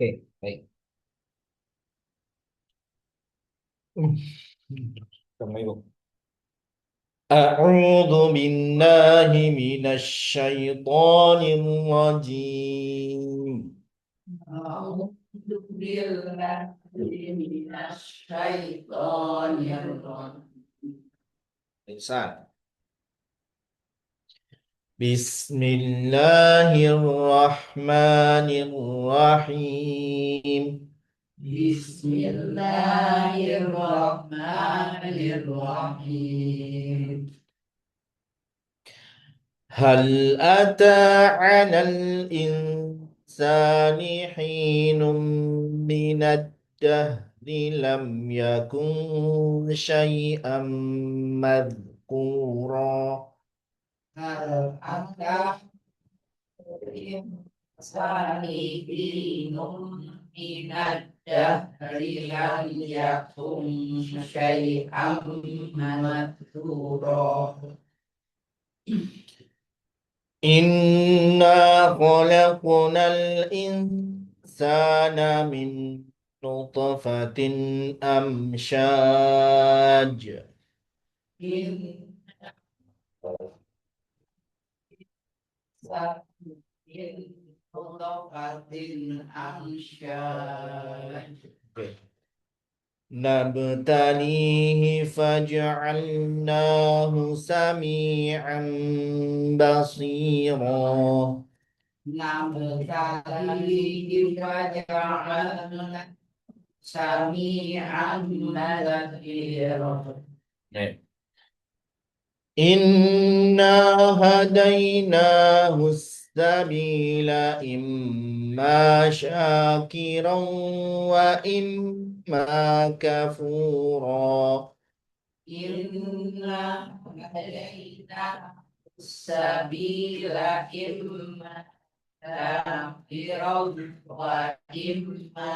Oke, baik. Hmm. Assalamualaikum. أعوذ بالله من الشيطان الرجيم. أعوذ بالله من الشيطان الرجيم. إنسان. بسم الله الرحمن الرحيم. بسم الله الرحمن الرحيم. هل أتى على الإنسان حين من الدهر لم يكن شيئا مذكورا. هل أتى الإنسان حين من الدهر لم يكن شيئا مذكورا. إنا خلقنا الإنسان من نطفة أمشاج. إن خلقت الأمشاج. نبتليه فجعلناه سميعا بصيرا. نبتليه فجعلنا سميعا بصيرا. إنا هديناه السبيل إما شاكرا وإما كفورا. إنا هدينا السبيل إما شاكرا وإما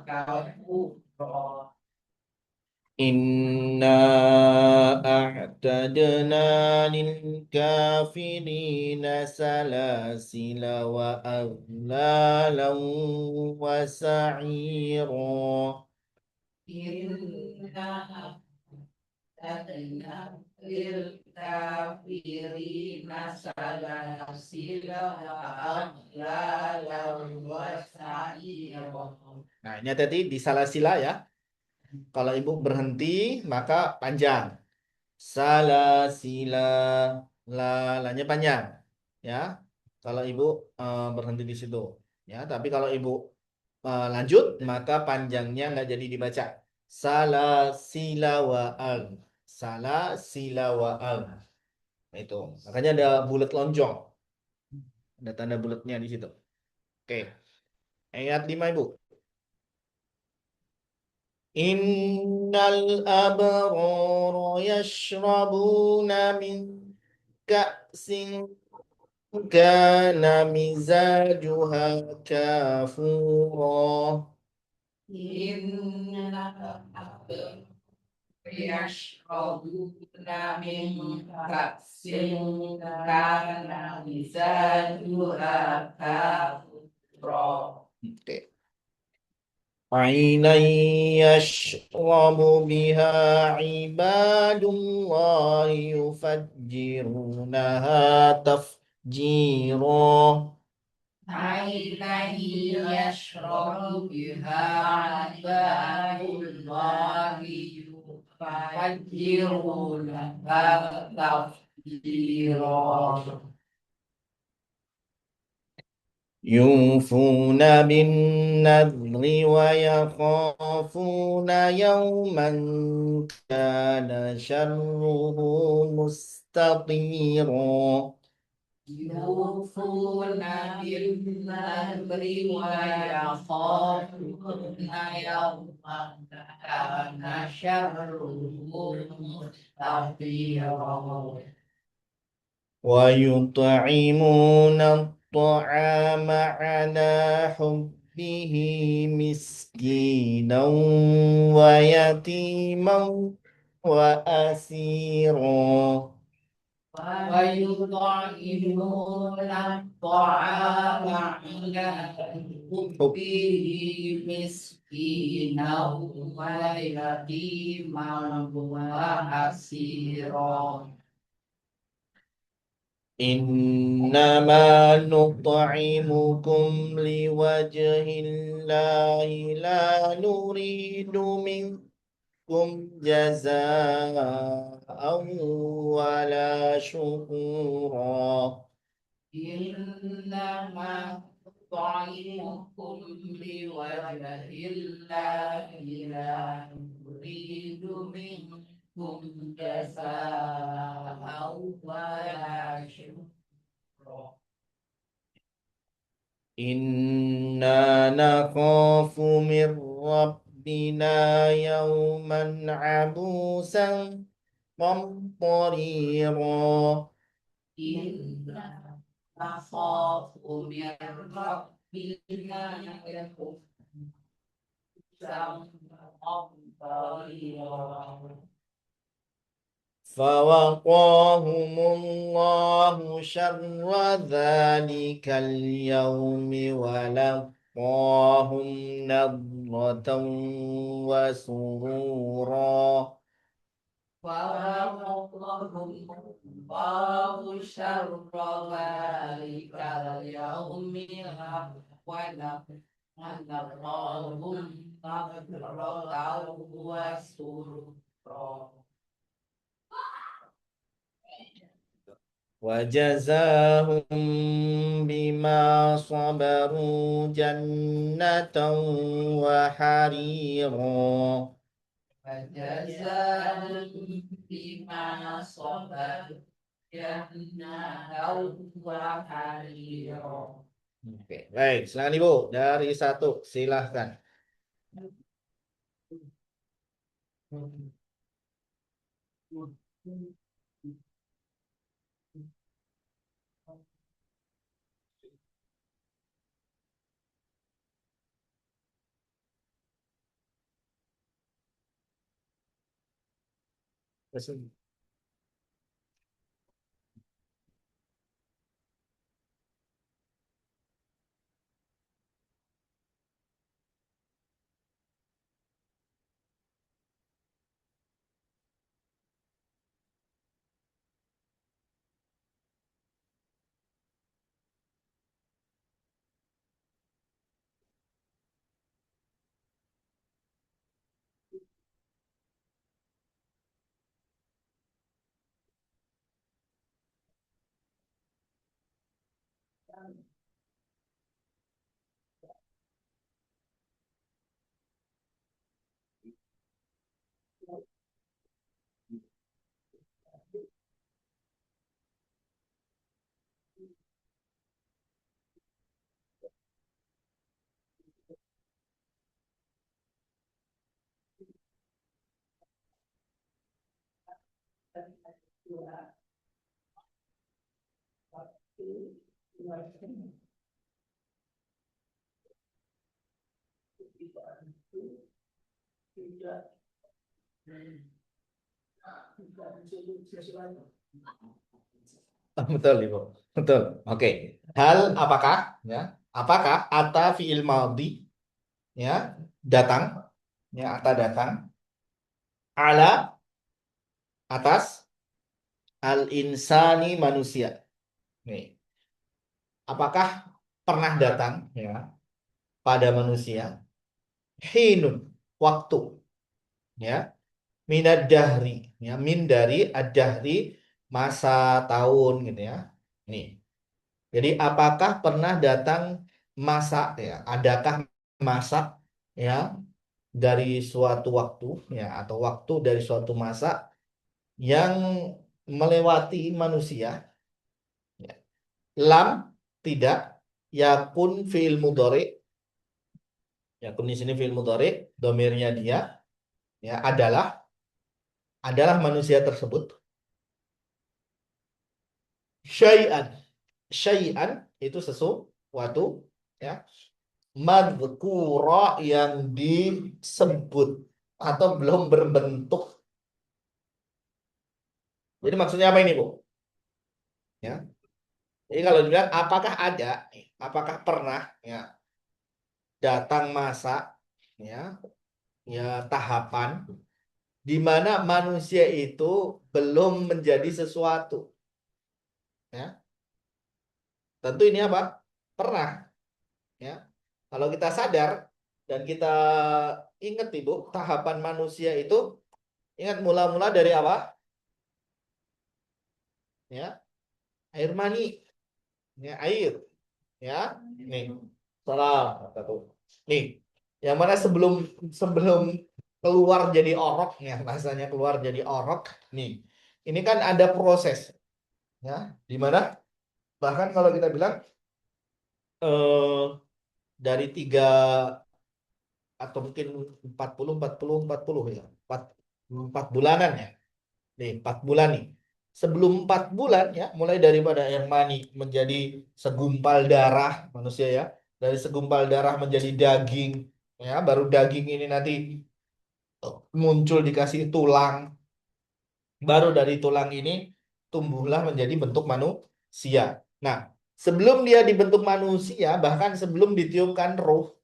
كفورا. إنا أعتدنا للكافرين سلاسل وأغلالا وسعيرا. إنا هدينا للكافرين سلاسل وأغلالا وسعيرا. Nah, ini tadi di salasila ya. Kalau ibu berhenti maka panjang. Salasila, lalanya panjang, ya. Kalau ibu berhenti di situ, ya. Tapi kalau ibu lanjut maka panjangnya nggak jadi dibaca. Salasila wa al, salasila wa al. Nah, itu makanya ada bulat lonjong, ada tanda bulatnya di situ. Oke, ayat 5 ibu. Innal abrara yashrabuna min ka'sin كان مزاجها كافورا. إن الأبرار يشربون من كأس كان مزاجها كافورا. Oke. عينا يشرب بها عباد الله يفجرونها تفجيرا. عينا يشرب بها عباد الله يفجرونها تفجيرا. يوفون بالنذر ويخافون يوما كان شره مستطيرا. يوفون بالنذر ويخافون يوما كان شره مستطيرا. ويطعمون الطعام على حبه مسكينا ويتيما وأسيرا. ويطعمون الطعام على به مسكينا ويتيما وأسيرا إنما نطعمكم لوجه الله لا نريد منكم جزاء ولا شكورا إنما نطعمكم لوجه الله لا نريد منكم جزاء ولا شكورا إنا نخاف من ربنا يوما عبوسا قمطريرا إنا نخاف من ربنا يوما قمطريرا فوقاهم الله شر ذلك اليوم ولقاهم نضرة وسرورا ووقاهم الله شر ذلك اليوم ولقاهم نضرة وسرورا وجزاهم بما صبروا جنة وحريرا وجزاهم بما صبروا جنة وحريرا. Oke, baik. Silakan Ibu dari satu, silahkan. Betul, Ibu. Betul. Oke. Hal apakah ya? Apakah ata fiil madhi ya, datang ya, ata datang ala atas al insani manusia. Nih. Apakah pernah datang ya pada manusia hinun waktu ya minad dahri ya min dari ad-dahri masa tahun gitu ya. Nih. Jadi apakah pernah datang masa ya, adakah masa ya dari suatu waktu ya atau waktu dari suatu masa yang melewati manusia ya. Lam tidak, yakun fiil mudhari, yakun di sini fiil mudhari, domirnya dia ya adalah manusia tersebut syai'an. Syai'an itu sesuatu ya madhkura yang disebut atau belum berbentuk. Jadi maksudnya apa ini, Bu? Ya. Jadi kalau dibilang apakah ada, apakah pernah ya datang masa, ya, ya tahapan di mana manusia itu belum menjadi sesuatu, ya. Tentu ini apa? Pernah, ya. Kalau kita sadar dan kita ingat Ibu, tahapan manusia itu ingat mula-mula dari apa? Ya, air mani, ya, air, ya. Nih, salah satu. Nih, yang mana sebelum sebelum keluar jadi orok, ya, bahasanya keluar jadi orok. Nih, ini kan ada proses, ya, di mana bahkan kalau kita bilang eh, dari 3 atau mungkin 40 40 40 ya, 4 bulanan ya. Nih, 4 bulan nih. Sebelum 4 bulan ya, mulai daripada yang mani menjadi segumpal darah manusia ya, dari segumpal darah menjadi daging, ya, baru daging ini nanti muncul dikasih tulang, baru dari tulang ini tumbuhlah menjadi bentuk manusia. Nah, sebelum dia dibentuk manusia, bahkan sebelum ditiupkan ruh,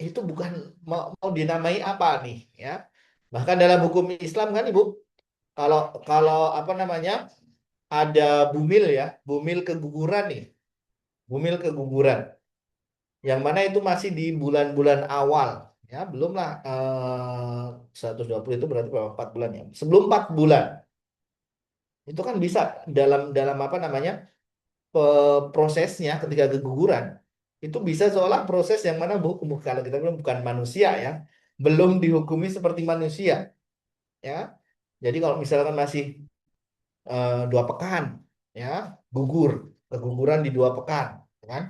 itu bukan mau dinamai apa nih, ya. Bahkan dalam hukum Islam kan Ibu, kalau kalau apa namanya ada bumil ya, bumil keguguran nih, bumil keguguran, yang mana itu masih di bulan-bulan awal, ya, belumlah 120 itu berarti berapa? 4 bulan ya. Sebelum 4 bulan itu kan bisa dalam dalam apa namanya prosesnya ketika keguguran itu bisa seolah proses yang mana kalau kita bilang bukan manusia ya, belum dihukumi seperti manusia, ya. Jadi kalau misalkan masih 2 pekan, ya, gugur, keguguran di 2 pekan, ya kan?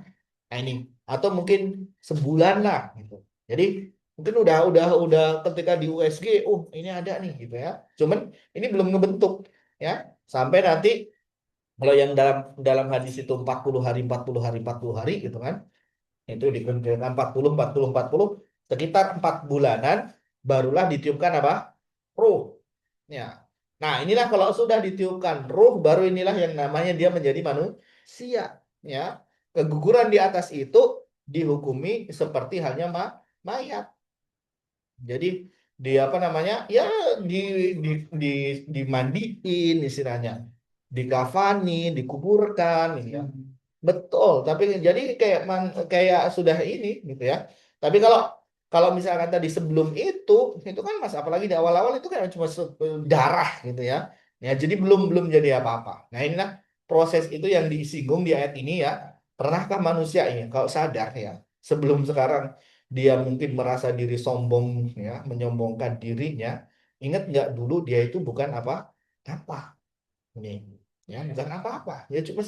Nah ini, atau mungkin sebulan lah, gitu. Jadi mungkin udah ketika di USG, oh ini ada nih, gitu ya. Cuman ini belum ngebentuk, ya, sampai nanti kalau yang dalam dalam hadis itu 40 hari, 40 hari, 40 hari, gitu kan? Itu dikumpulkan 40 40 40 sekitar 4 bulanan barulah ditiupkan apa? Ruh. Ya. Nah, inilah kalau sudah ditiupkan ruh, baru inilah yang namanya dia menjadi manusia. Ya. Keguguran di atas itu dihukumi seperti halnya mayat. Jadi di apa namanya? Ya di di di dimandiin istilahnya. Dikafani, dikuburkan gitu ya. Betul, tapi jadi kayak sudah ini gitu ya. Tapi kalau kalau misalkan tadi sebelum itu kan Mas, apalagi di awal-awal itu kan cuma darah gitu ya. Ya, jadi belum belum jadi apa-apa. Nah, inilah proses itu yang disinggung di ayat ini ya. Pernahkah manusia ini kalau sadar ya, sebelum sekarang dia mungkin merasa diri sombong ya, menyombongkan dirinya, ingat nggak dulu dia itu bukan apa-apa. Ini ya bukan apa-apa, ya cuma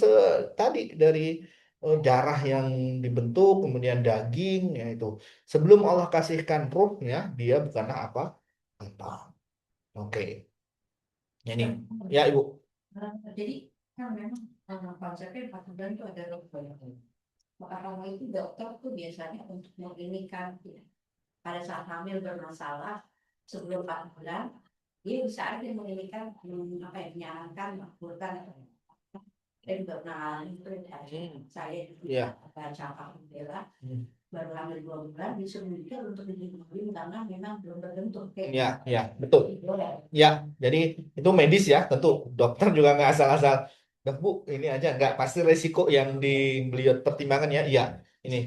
tadi dari darah yang dibentuk kemudian daging ya itu sebelum Allah kasihkan ruh ya dia bukanlah apa. Oke, ini ya Ibu. Jadi kan memang konsepnya 4 bulan itu ada banyak. Orang itu dokter tuh biasanya untuk menginikan ya, pada saat hamil bermasalah sebelum 4 bulan dia bisa aja menginikan apa ya menyarankan melakukan dan pernah itu saya juga Ya. baca Pak Bella Hmm. baru hamil 2 bulan disembunyikan untuk dihidupi karena memang belum terbentuk kayak Ya, ya, betul. Ya, jadi itu medis ya, tentu dokter juga nggak asal-asal. Dok Bu, ini aja nggak pasti resiko yang di beliau pertimbangkan ya. Iya, ini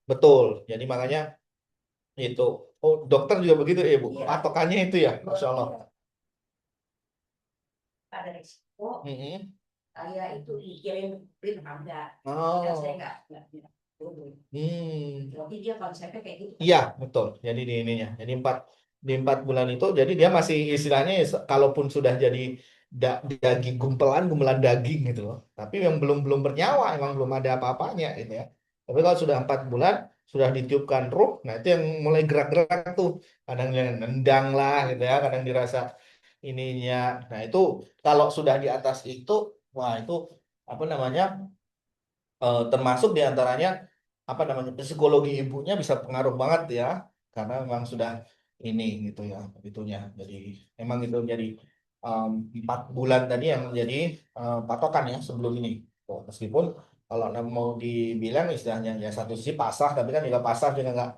betul. Jadi makanya itu. Oh, dokter juga begitu ya Bu. Iya. Patokannya itu ya, Masya Allah. Ada risiko Mm-mm. saya itu dikirim print ada saya Oh, nggak hmm. tapi dia konsepnya kayak gitu Iya, betul. Jadi di ininya. Jadi di 4 bulan itu, jadi dia masih istilahnya ya, kalaupun sudah jadi daging gumpelan daging gitu loh. Tapi yang belum belum bernyawa, emang belum ada apa-apanya gitu ya. Tapi kalau sudah 4 bulan, sudah ditiupkan ruh, nah itu yang mulai gerak-gerak tuh. Kadang yang nendang lah gitu ya, kadang dirasa ininya. Nah itu kalau sudah di atas itu, wah itu apa namanya? Termasuk diantaranya apa namanya psikologi ibunya bisa pengaruh banget ya karena memang sudah ini gitu ya itunya jadi emang itu jadi 4 bulan tadi yang menjadi patokan ya sebelum ini. Tuh, meskipun kalau mau dibilang istilahnya ya satu sisi pasrah, tapi kan juga pasrah juga nggak,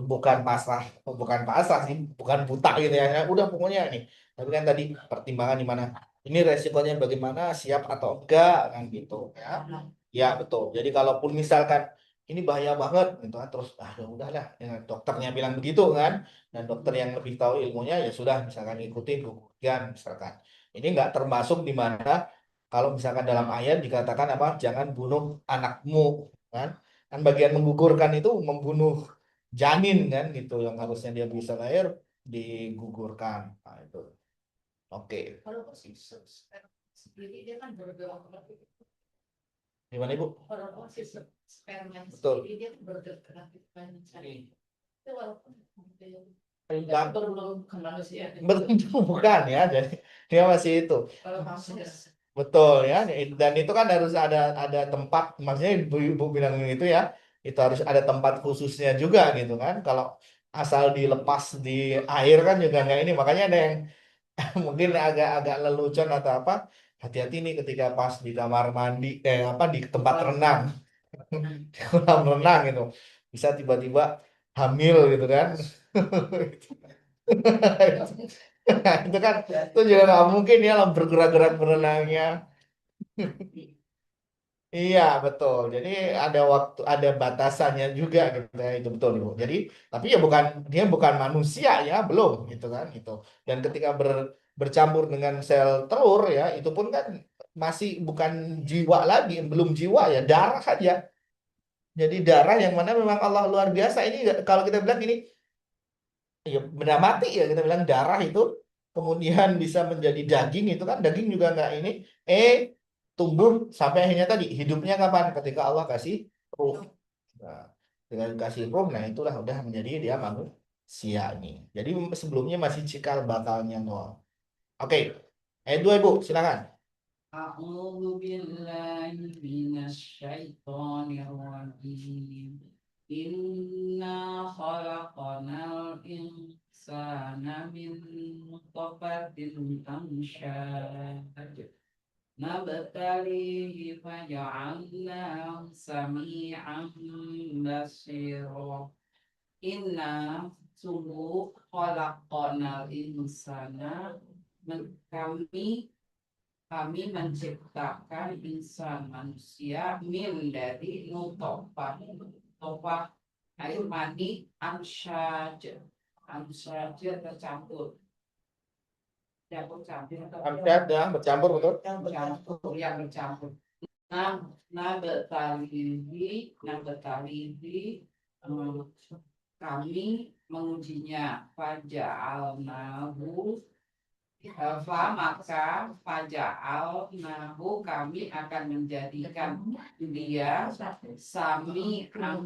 bukan pasrah, bukan pasrah sih, bukan buta gitu ya. Ya udah pokoknya nih. Tapi kan tadi pertimbangan di mana ini resikonya bagaimana, siap atau enggak kan gitu ya. Ya betul. Jadi kalaupun misalkan ini bahaya banget gitu kan, terus ya udahlah ya, dokternya bilang begitu kan, dan dokter yang lebih tahu ilmunya ya sudah misalkan ikutin gugurkan misalkan. Ini nggak termasuk di mana kalau misalkan dalam ayat dikatakan apa, jangan bunuh anakmu kan, kan bagian menggugurkan itu membunuh janin kan gitu, yang harusnya dia bisa lahir digugurkan. Nah, itu oke. Kalau sendiri dia kan bergerak. Gimana ibu? Kalau sistem sperma Betul. sendiri dia kan bergerak banyak sekali. Itu walaupun Enggak, belum ke manusia. betul bukan ya, jadi dia masih itu. Kalau manusia Betul ya, dan itu kan harus ada tempat, maksudnya ibu bilang itu ya, itu harus ada tempat khususnya juga gitu kan. Kalau asal dilepas di air kan juga nggak ini, makanya ada yang mungkin agak-agak lelucon atau apa. Hati-hati nih ketika pas di kamar mandi, apa di tempat renang, di kolam renang gitu, bisa tiba-tiba hamil gitu kan. Itu kan itu juga nggak mungkin ya lah bergerak-gerak berenangnya. Iya betul. Jadi ada waktu, ada batasannya juga gitu ya. Itu betul Ibu. Jadi tapi ya bukan, dia bukan manusia ya, belum gitu kan itu. Dan ketika bercampur dengan sel telur ya, itu pun kan masih bukan jiwa lagi, belum jiwa ya, darah saja. Jadi darah yang mana memang Allah luar biasa. Ini kalau kita bilang ini ya benda mati ya, kita bilang darah itu kemudian bisa menjadi daging, itu kan daging juga nggak ini, eh tumbuh sampai akhirnya tadi hidupnya kapan, ketika Allah kasih ruh. Nah, dengan kasih ruh, nah itulah udah menjadi dia manusia ini. Jadi sebelumnya masih cikal bakalnya doang. Oke, dua ibu silakan. أعوذ بالله من الشيطان الرجيم إنا خلقنا الإنسان من نطفة أمشاج نبتليه فجعلناه سميعا بصيرا إنا sungguh khalaqnal insana kami menciptakan insan manusia min dari nutfah air mani amsyaj tercampur Amsyad ya, bercampur betul. yang bercampur nah betalihi kami mengujinya faja'alnahu maka faja'al nahu kami akan menjadikan dia sami'an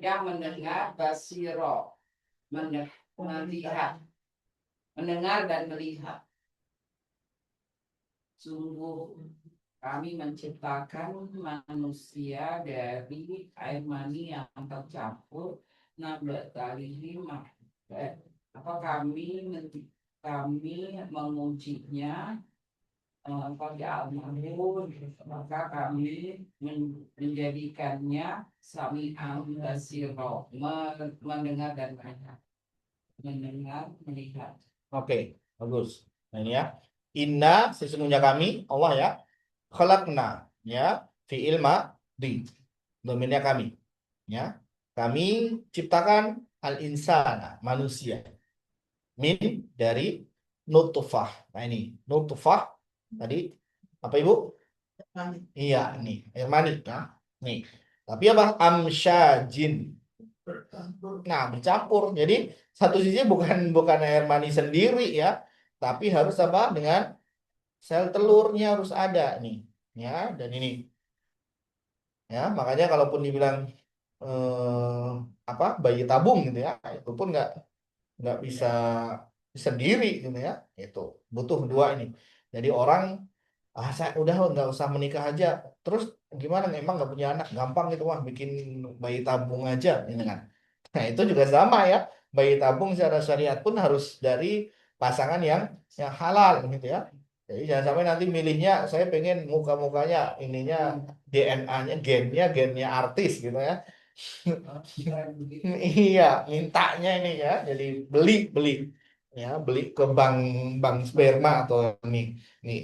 yang mendengar basiro melihat mendengar dan melihat. Sungguh kami menciptakan manusia dari air mani yang tercampur nabatalihi apa kami mengujinya pada almarhum, maka kami menjadikannya sami'an basiro mendengar dan melihat. Oke, bagus. Nah ini ya, inna sesungguhnya kami Allah ya, khalaqna ya, fi'il di domainnya kami ya, kami ciptakan al insana manusia min dari nutfah. Nah ini nutfah tadi apa ibu? Iya nih air mani ya, nih tapi apa, amsyajin, nah bercampur. Jadi satu sisi bukan air mani sendiri ya, tapi harus apa, dengan sel telurnya harus ada nih ya. Dan ini ya makanya kalaupun dibilang apa bayi tabung gitu ya, itu pun nggak bisa sendiri gitu ya, itu butuh dua ini. Jadi orang, saya udah nggak usah menikah aja, terus gimana, emang nggak punya anak, gampang gitu, wah bikin bayi tabung aja ini kan. Nah itu juga sama ya, bayi tabung secara syariat pun harus dari pasangan yang halal gitu ya. Jadi jangan sampai nanti milihnya saya pengen muka-mukanya ininya DNA-nya gennya artis gitu ya. Iya, mintanya ini ya. Jadi beli ya, beli ke bank bank sperma atau nih.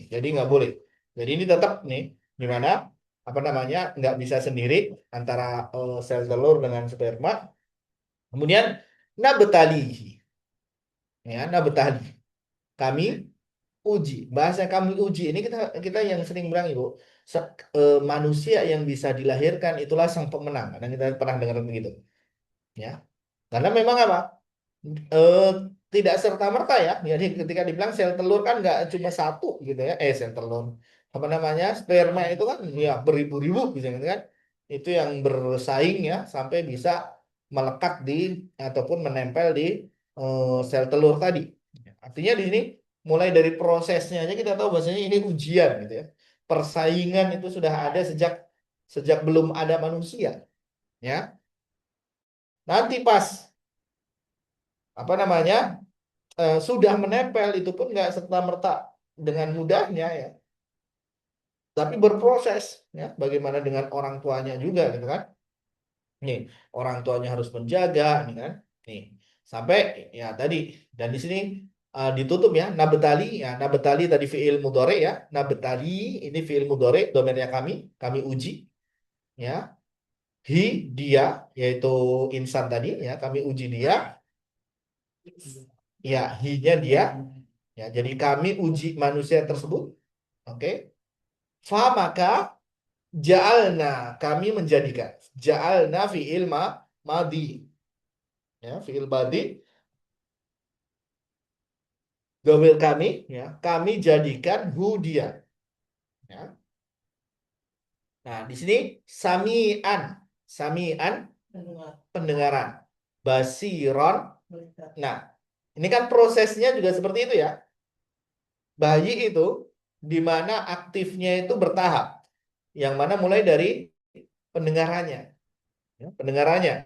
Jadi nggak boleh. Jadi ini tetap nih gimana apa namanya nggak bisa sendiri antara sel telur dengan sperma. Kemudian nabtali ya nabtali kami uji bahasa kami uji ini kita kita yang sering bilang ibu manusia yang bisa dilahirkan itulah sang pemenang. Dan kita pernah dengar begitu ya. Karena memang apa? eh, Tidak serta-merta ya. Jadi ketika dibilang sel telur kan nggak cuma satu gitu ya. Sel telur. Apa namanya? Sperma itu kan ya beribu-ribu bisa gitu kan. Itu yang bersaing ya sampai bisa melekat di ataupun menempel di sel telur tadi. Artinya di sini mulai dari prosesnya aja kita tahu bahwasanya ini ujian gitu ya. Persaingan itu sudah ada sejak sejak belum ada manusia ya. Nanti pas apa namanya sudah menempel itu pun nggak serta-merta dengan mudahnya ya, tapi berproses ya. Bagaimana dengan orang tuanya juga gitu kan? Nih, orang tuanya harus menjaga nih kan? Nih, sampai ya tadi dan di sini ditutup ya nabetali ya nabetali tadi fiil mudhari ya nabetali ini fiil mudhari domainnya kami uji ya hi dia yaitu insan tadi ya kami uji dia ya hi-nya dia ya jadi kami uji manusia tersebut. Oke. Fa maka ja'alna kami menjadikan. Ja'alna fi'il madi. Ya, fi'il madi. Domir kami ya, kami jadikan hu dia. Ya. Nah, di sini sami'an. Sami'an pendengaran. Basiron. Nah, ini kan prosesnya juga seperti itu ya. Bayi itu di mana aktifnya itu bertahap. Yang mana mulai dari pendengarannya. Ya, pendengarannya.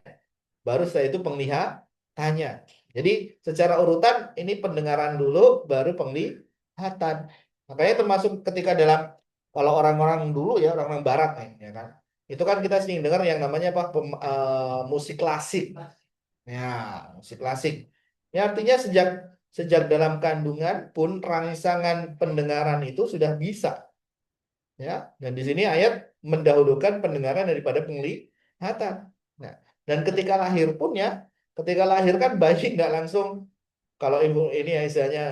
Baru setelah itu penglihatannya. Jadi secara urutan ini pendengaran dulu, baru penglihatan. Makanya termasuk ketika dalam kalau orang-orang dulu ya orang-orang Barat nih, ya kan. Itu kan kita sering dengar yang namanya apa musik klasik. Ya, musik klasik. Ya artinya sejak sejak dalam kandungan pun rangsangan pendengaran itu sudah bisa. Ya, dan di sini ayat mendahulukan pendengaran daripada penglihatan. Nah, dan ketika lahir pun ya, ketika lahir kan bayi nggak langsung kalau ibu ini ya istilahnya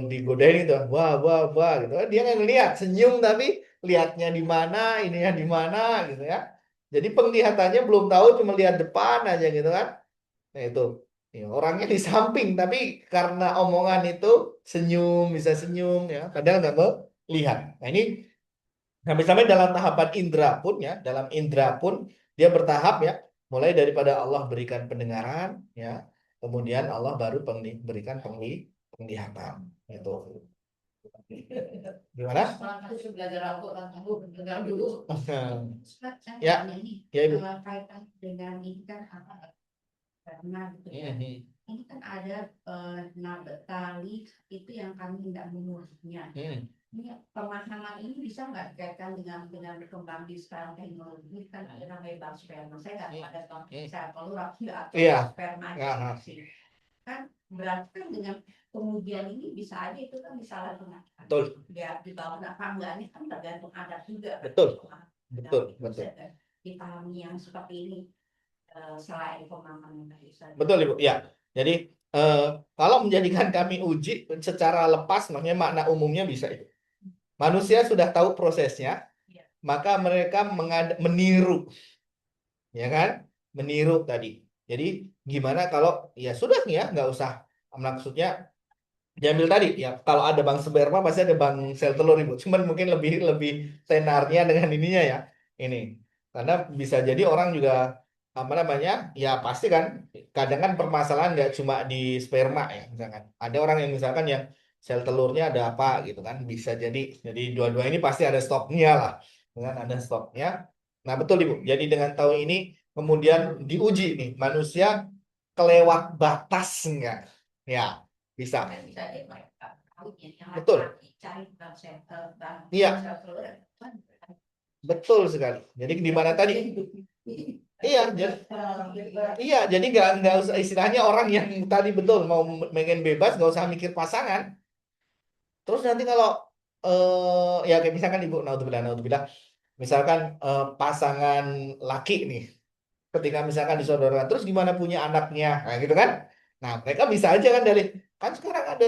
digodain gitu, wah wah wah gitu, dia nggak ngeliat senyum tapi lihatnya di mana, ininya di mana gitu ya. Jadi penglihatannya belum tahu cuma lihat depan aja gitu kan. Nah itu ya, orangnya di samping tapi karena omongan itu senyum bisa senyum ya, padahal nggak mau lihat. Nah ini sampai-sampai dalam tahapan indera pun ya, dalam indera pun dia bertahap ya, mulai daripada Allah berikan pendengaran ya, kemudian Allah baru berikan penglihatan. Itu. Gimana? Aku belajar Al-Quran, aku dengar dulu. Ustaz, saya Ya, tanya nih, ya Ibu. kaitan dengan ini kan apa? Karena gitu ya. Ini kan ada nabetali itu yang kami tidak mengurusnya. Ini pemahaman ini bisa nggak dikaitkan dengan berkembang teknologi kan ada namanya bank sperma. Saya nggak pada saya perlu nggak Iya. sperma Aha. kan berarti kan dengan kemudian ini bisa aja itu kan disalahgunakan. Betul. Ya dibangun apa enggaknya kan tergantung adat juga. Betul. Betul. Betul. Dipahami yang seperti ini selain pemahaman yang tadi. Betul Ibu. Ya. Jadi kalau menjadikan kami uji secara lepas, makanya makna umumnya bisa itu. Manusia sudah tahu prosesnya, maka mereka meniru, ya kan? Meniru tadi. Jadi gimana kalau ya sudah ya nggak usah maksudnya diambil tadi ya kalau ada bank sperma pasti ada bank sel telur Ibu. Cuman mungkin lebih lebih tenarnya dengan ininya ya ini karena bisa jadi orang juga apa namanya ya pasti kan kadang kan permasalahan nggak cuma di sperma ya misalkan ada orang yang misalkan yang sel telurnya ada apa gitu kan bisa jadi dua-dua ini pasti ada stoknya lah dengan ada stoknya. Nah betul Ibu jadi dengan tahu ini kemudian diuji nih manusia kelewat batas enggak ya bisa. kawinnya yang Betul. laki-laki cari bang Iya, sel telur yang perempuan. betul sekali. Jadi di mana tadi? Iya, jadi nggak usah istilahnya orang yang tadi betul mau pengen bebas nggak usah mikir pasangan. Terus nanti kalau ya kayak misalkan ibu naudzubillah, misalkan pasangan laki nih, ketika misalkan disodoran, terus gimana punya anaknya, nah gitu kan? Nah mereka bisa aja kan dari kan sekarang ada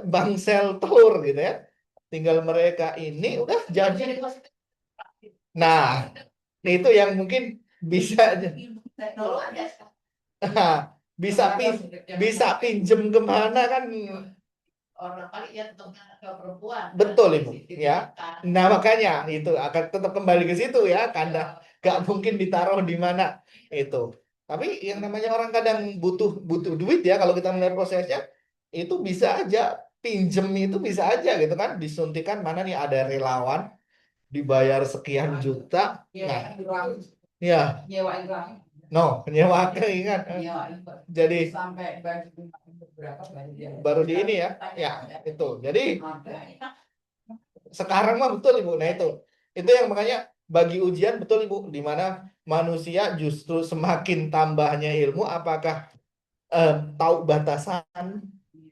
bangsel telur gitu ya, tinggal mereka ini udah jadi. Nah itu yang mungkin bisa Teknologi bisa bisa pinjem kemana kan. orang paling ya tetap ke perempuan. Betul ibu ya. Kan. Nah makanya itu akan tetap kembali ke situ ya, karena gak mungkin ditaruh di mana itu. Tapi yang namanya orang kadang butuh butuh duit ya, kalau kita melihat prosesnya itu bisa aja pinjem, itu bisa aja gitu kan, disuntikan mana nih ada relawan dibayar sekian juta. Nah ya nyewain ruang, no nyewa ingat nyewain jadi sampai berapa baru di ini ya itu jadi ada. sekarang mah betul ibu. Nah itu yang makanya bagi ujian betul ibu, di mana manusia justru semakin tambahnya ilmu apakah tahu batasan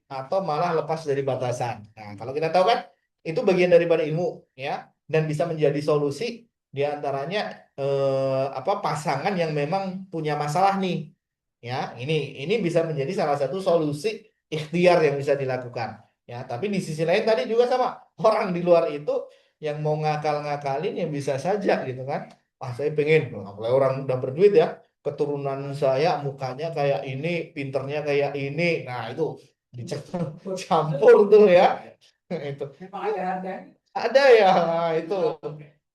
atau malah lepas dari batasan. Nah kalau kita tahu kan itu bagian daripada ilmu ya, dan bisa menjadi solusi di antaranya apa pasangan yang memang punya masalah nih ya, ini bisa menjadi salah satu solusi ikhtiar yang bisa dilakukan ya. Tapi di sisi lain tadi juga sama, orang di luar itu yang mau ngakal-ngakalin ya bisa saja gitu kan. Ah saya pengen, apalagi orang udah berduit ya, keturunan saya mukanya kayak ini, pinternya kayak ini, nah itu dicampur tuh ya. Itu Memang ada harga. ada ya. Nah, itu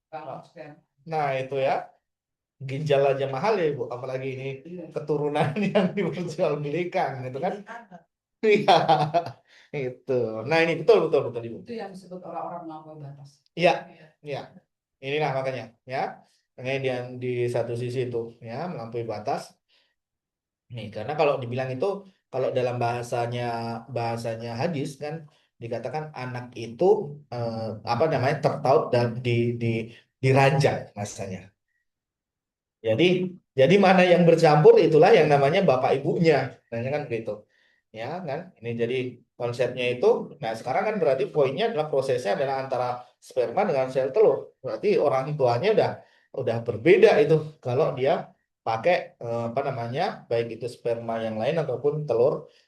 Kalau stem. nah itu ya, ginjal aja mahal ya ibu, apalagi ini keturunan yang diperjualbelikan gitu kan. Iya itu. Nah ini betul betul betul ibu. Itu yang disebut orang-orang melampaui batas. Iya iya, inilah makanya ya, makanya di satu sisi itu ya melampaui batas nih, karena kalau dibilang itu, kalau dalam bahasanya hadis kan dikatakan anak itu eh, apa namanya tertaut dan di diranjang masanya. Jadi jadi mana yang bercampur itulah yang namanya bapak ibunya. Nah, kan gitu. Ya kan? Ini jadi konsepnya itu. Nah, sekarang kan berarti poinnya adalah prosesnya adalah antara sperma dengan sel telur. Berarti orang tuanya udah berbeda itu kalau dia pakai apa namanya? Baik itu sperma yang lain ataupun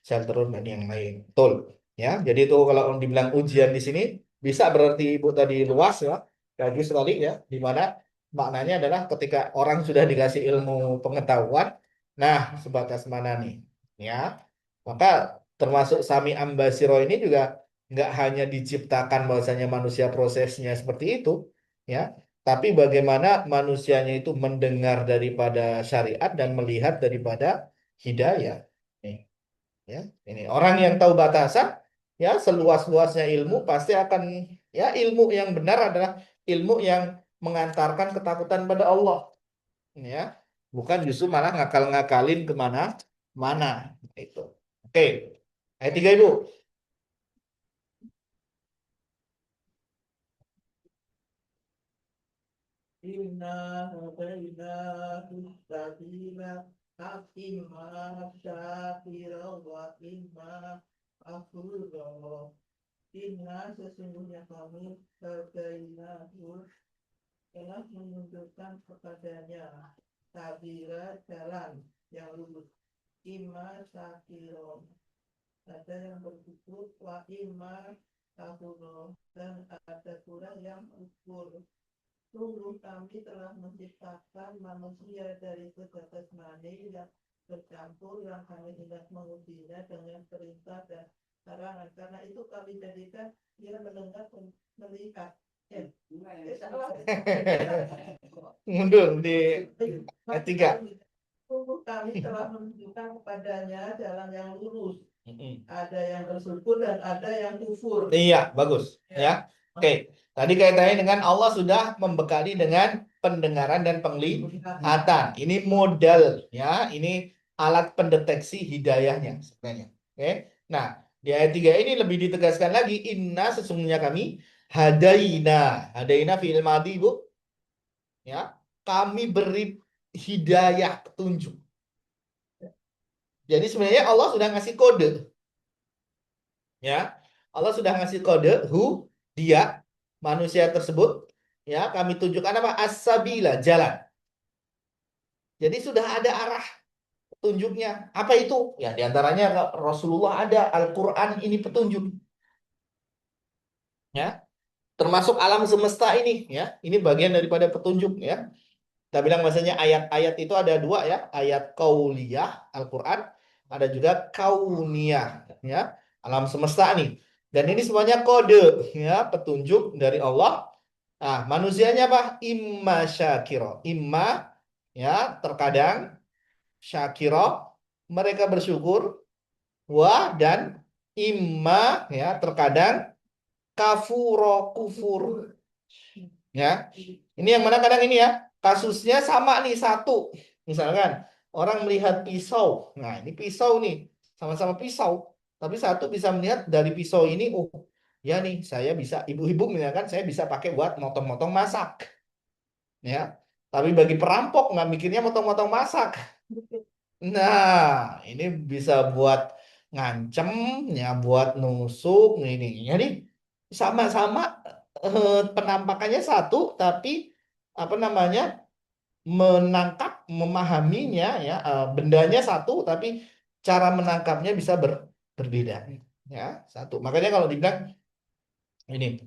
sel telur dan yang lain. Betul. Ya, jadi itu kalau dibilang ujian di sini bisa berarti Ibu tadi luas ya. Bagus sekali ya, di mana maknanya adalah ketika orang sudah dikasih ilmu pengetahuan, nah sebatas mana nih, ya. Maka termasuk Sami Ambasiro ini juga nggak hanya diciptakan bahwasanya manusia prosesnya seperti itu, ya, tapi bagaimana manusianya itu mendengar daripada syariat dan melihat daripada hidayah. Nih, ya, ini orang yang tahu batasan, ya seluas-luasnya ilmu pasti akan, ya ilmu yang benar adalah ilmu yang mengantarkan ketakutan pada Allah, ya, bukan justru malah ngakal-ngakalin kemana mana itu. Oke, ayat 3 ibu. Inna hadainahu sabila imma syakira wa imma kafura. Inna sesungguhnya kami hadainahu telah menunjukkan kepadanya sabila jalan yang lurus. Imma syakira, ada yang bersyukur, wa imma kafura, dan ada pula yang kufur. Sungguh kami telah menciptakan manusia dari setetes mani yang bercampur, yang kami hendak mengujinya dengan perintah dan larangan. Karena itu kami jadikan dia mendengar dan melihat. Salah. Mundur di ayat 3. Sungguh kami telah menunjukkan kepadanya jalan yang lurus. Mm-mm. Ada yang bersyukur dan ada yang kufur. Iya, bagus ya. Oke, tadi kaitannya dengan Allah sudah membekali dengan pendengaran dan penglihatan. Ini modal ya, ini alat pendeteksi hidayahnya sebenarnya. Oke. Nah, Di ayat 3 ini lebih ditegaskan lagi, inna sesungguhnya kami hadaina. Hadaina fi'il madhi, Bu. Ya. Kami beri hidayah petunjuk. Jadi sebenarnya Allah sudah ngasih kode, ya. Allah sudah ngasih kode dia manusia tersebut, ya, kami tunjukkan apa? As-sabila, jalan. Jadi sudah ada arah petunjuknya. Apa itu? Ya, diantaranya Rasulullah ada, Al-Quran ini petunjuk. Ya, termasuk alam semesta ini, ya. Ini bagian daripada petunjuk, ya. Kita bilang bahasanya ayat-ayat itu ada dua, ya. Ayat kauliyah Al-Quran, ada juga kauniyah, ya. Alam semesta nih. Dan ini semuanya kode, ya, petunjuk dari Allah. Nah, manusianya apa? Imma syakiro. Imma, ya, terkadang syakiro, mereka bersyukur. Wah, dan imma, ya, terkadang kafuro, kufur. Ya, ini yang mana kadang ini, ya, kasusnya sama nih, satu. Misalkan orang melihat pisau. Nah, ini pisau nih, sama-sama pisau. Tapi satu bisa melihat dari pisau ini, oh, ya nih, saya bisa, ibu-ibu misalkan, saya bisa pakai buat motong-motong masak. Ya, tapi bagi perampok nggak mikirnya motong-motong masak. Nah, ini bisa buat ngancem, ya, buat nusuk, ini. Jadi sama-sama penampakannya satu, tapi apa namanya, menangkap, memahaminya, ya, bendanya satu, tapi cara menangkapnya bisa berbeda, ya, satu. Makanya kalau dibilang ini,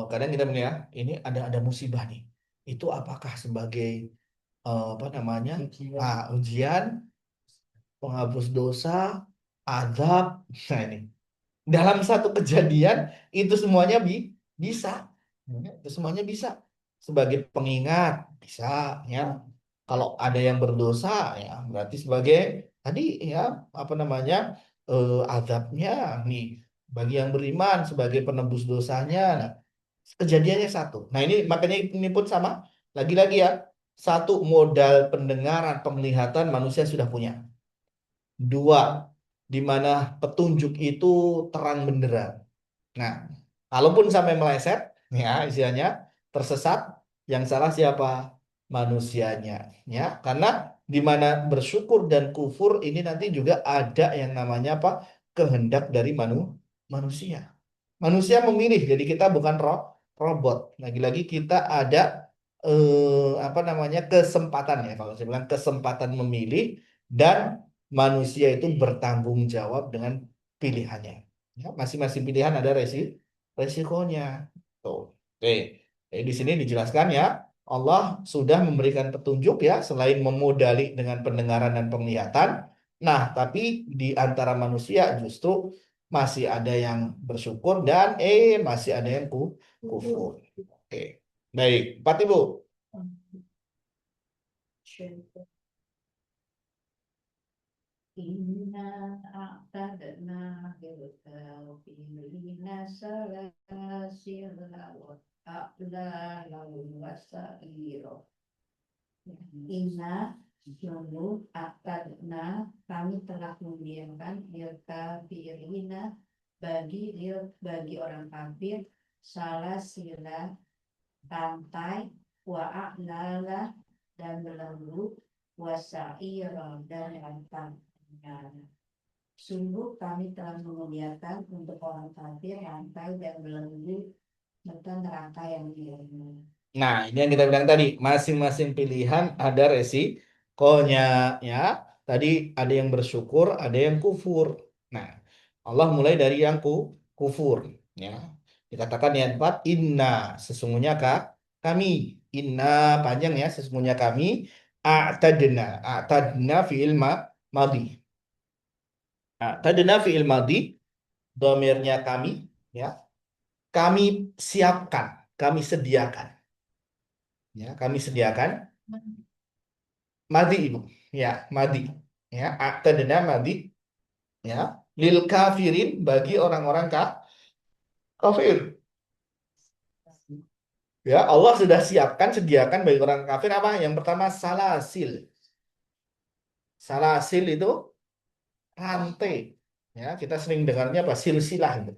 kadang kita bilang, ya, ini ada musibah nih. Itu apakah sebagai apa namanya, ujian, penghapus dosa, azab? Nah, ini dalam satu kejadian itu semuanya bisa. Ya, itu semuanya bisa. Sebagai pengingat bisa, ya. Kalau ada yang berdosa, ya, berarti sebagai tadi, ya, apa namanya, azabnya nih bagi yang beriman sebagai penebus dosanya. Nah, kejadiannya satu. Nah, ini makanya ini pun sama, lagi-lagi, ya, satu, modal pendengaran, penglihatan manusia sudah punya. Dua, di mana petunjuk itu terang benderang. Nah, kalaupun sampai meleset, ya, istilahnya tersesat, yang salah siapa? Manusianya, ya. Karena di mana bersyukur dan kufur ini nanti juga ada yang namanya apa? Kehendak dari manusia. Manusia memilih, jadi kita bukan robot. Lagi-lagi kita ada apa namanya, kesempatan, ya. Kalau saya bilang kesempatan memilih, dan manusia itu bertanggung jawab dengan pilihannya. Ya, masing-masing pilihan ada resikonya. Tuh. Oke. Jadi di sini dijelaskan, ya, Allah sudah memberikan petunjuk, ya, selain memodali dengan pendengaran dan penglihatan. Nah, tapi di antara manusia justru masih ada yang bersyukur dan masih ada yang kufur. Oke. Baik, empat, Ibu. Inna a'tadna lil kafirina salasila wa a'lala wa sa'ira. Inna sungguh a'tadna kami telah membiarkan lil kafirina bagi orang kafir salasila rantai wa a'lala dan belenggu wasa'ira dan rantangnya. Sungguh kami telah menyediakan untuk orang kafir rantai dan belenggu serta neraka yang diilmu. Nah, ini yang kita bilang tadi, masing-masing pilihan ada resikonya, ya. Tadi ada yang bersyukur, ada yang kufur. Nah, Allah mulai dari yang kufur, ya. Dikatakan yang empat, inna, sesungguhnya kami, inna panjang, ya, sesungguhnya kami, a'tadna fi'il madhi. A'tadna fi'il madhi, domirnya kami, ya. Kami siapkan, kami sediakan. Ya, kami sediakan madi, Ibu. Ya, madi. Ya, a'tadna madi, ya, lil kafirin, bagi orang-orang kafir. Ya, Allah sudah siapkan, sediakan bagi orang kafir apa? Yang pertama salasil. Salasil itu rantai. Ya, kita sering dengarnya apa? Silsilah itu.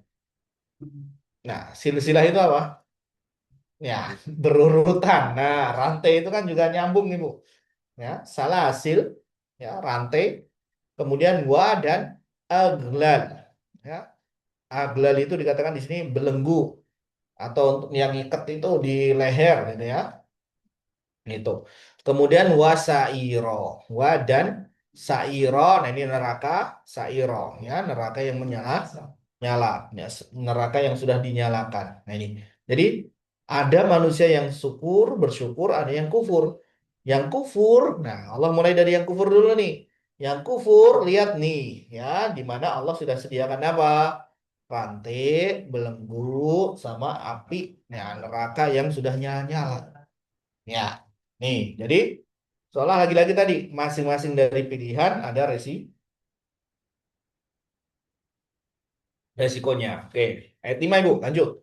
Nah, silsilah itu apa? Ya, berurutan. Nah, rantai itu kan juga nyambung nih, Bu. Ya, salah hasil, ya, rantai, kemudian wa dan aglal. Ya, aglal itu dikatakan di sini belenggu atau untuk yang ikat itu di leher gitu ya. Itu. Kemudian wasairo, wa dan sairo. Nah, ini neraka sairo, ya, neraka yang menyala, nyala, ya, neraka yang sudah dinyalakan. Nah, ini. Jadi ada manusia yang syukur, bersyukur, ada yang kufur. Yang kufur, nah Allah mulai dari yang kufur dulu nih. Yang kufur, lihat nih, ya, di mana Allah sudah sediakan apa? Rantai, belenggu, sama api, ya, neraka yang sudah nyala-nyala. Ya, nih, jadi soalnya lagi-lagi tadi masing-masing dari pilihan ada resikonya. Oke, ayat 5 Ibu, lanjut.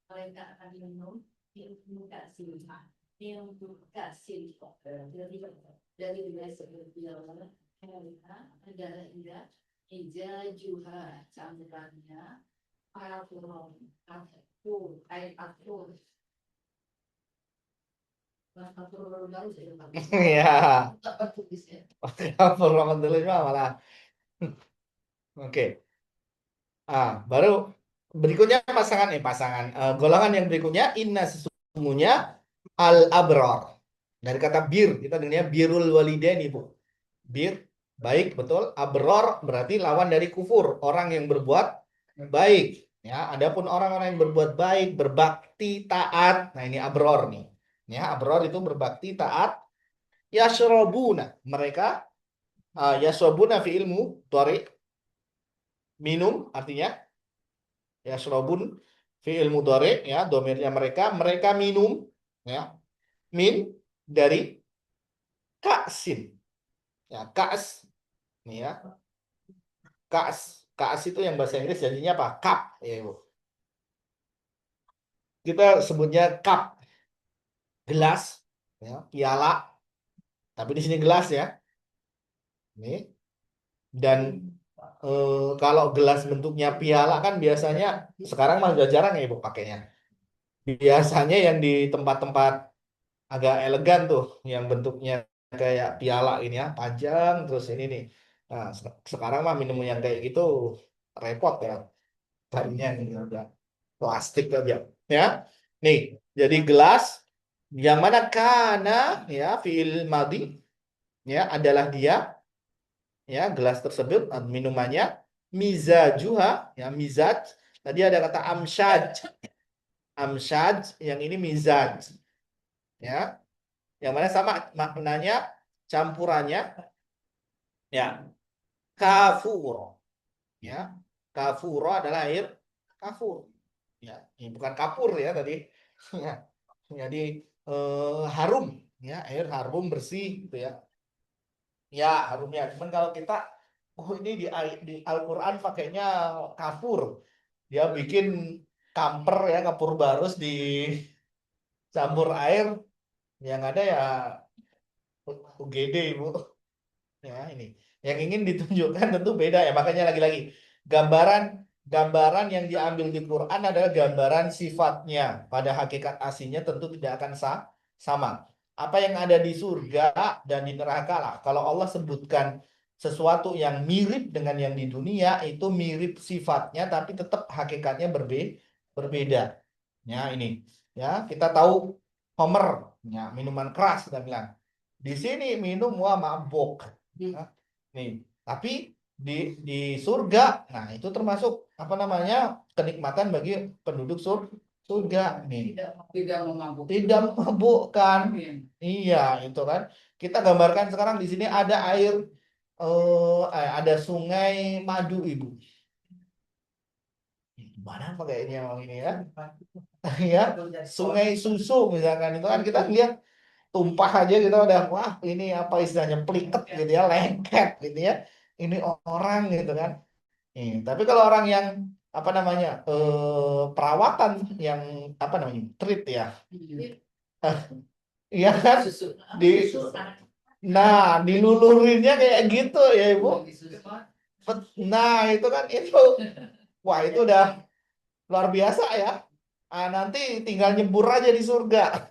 Mereka akan minum kasih kasih dari wilayah seperti mereka adalah ija juha campurannya alkohol aku air aku baru Ya, apa tulisnya Warahmatullahi malah. Oke. Baru berikutnya golongan yang berikutnya inna sesungguhnya al abror. Dari kata bir, kita dengarnya birul walidain Ibu. Bir, baik, betul. Abror berarti lawan dari kufur, orang yang berbuat baik. Ya, adapun orang-orang yang berbuat baik, berbakti, taat. Nah, ini abror nih. Ya, abror itu berbakti, taat. Yashrabuna, mereka yashrabuna fi ilmu tori, minum artinya yashrabun fi ilmu tori, ya, domirnya mereka minum, ya, min dari kaksin. Ya, kas, nih ya. Kas. Kas itu yang bahasa Inggris jadinya apa? Cup, ya Ibu. Kita sebutnya cup, gelas, ya, piala. Tapi di sini gelas ya. Nih. Dan kalau gelas bentuknya piala kan biasanya sekarang mah udah jarang ya Ibu pakainya. Biasanya yang di tempat-tempat agak elegan tuh, yang bentuknya kayak piala ini ya, panjang terus ini nih. Nah, sekarang mah minum yang kayak gitu repot ya. Tadinya ini udah plastik aja ya. Nih, jadi gelas yang mana kana, ya, fiil madi, ya, adalah dia, ya, gelas tersebut minumannya mizajuha, ya, mizaj. Tadi ada kata amshaj, yang ini mizaj, ya, yang mana sama maknanya, campurannya, ya, kafuro, ya, kafuro adalah air kafur, ya, ini bukan kapur ya tadi. Ya, jadi harum, ya, air harum bersih gitu ya. Ya, harumnya. Cuman kalau kita, ini di Al-Qur'an pakainya kafur. Dia bikin kamper, ya, kapur barus dicampur air, yang ada ya UGD Ibu. Ya, ini. Yang ingin ditunjukkan tentu beda ya. Makanya lagi-lagi gambaran gambaran yang diambil di Quran adalah gambaran sifatnya. Pada hakikat aslinya tentu tidak akan sama. Apa yang ada di surga dan di neraka lah. Kalau Allah sebutkan sesuatu yang mirip dengan yang di dunia, itu mirip sifatnya tapi tetap hakikatnya berbeda. Ya, ini. Ya, kita tahu Homer, ya, minuman keras kita bilang. Di sini minum wah mabuk. Nah, nih, tapi di di surga, nah itu termasuk apa namanya, kenikmatan bagi penduduk surga nih. Tidak memabuk. Tidak memabukkan. Amin. Iya, itu kan. Kita gambarkan sekarang di sini ada air, ada sungai madu Ibu. Gimana pakainya orang ini ya? Ya, sungai susu misalkan itu kan kita lihat tumpah aja kita udah wah ini apa istilahnya peliket gitu ya, lengket gitu ya. Ini orang gitu kan. Tapi kalau orang yang apa namanya perawatan yang apa namanya treat ya, iya kan di nah dilulurinnya kayak gitu ya ibu. Nah itu kan itu wah itu udah luar biasa ya. Nanti tinggal nyebur aja di surga,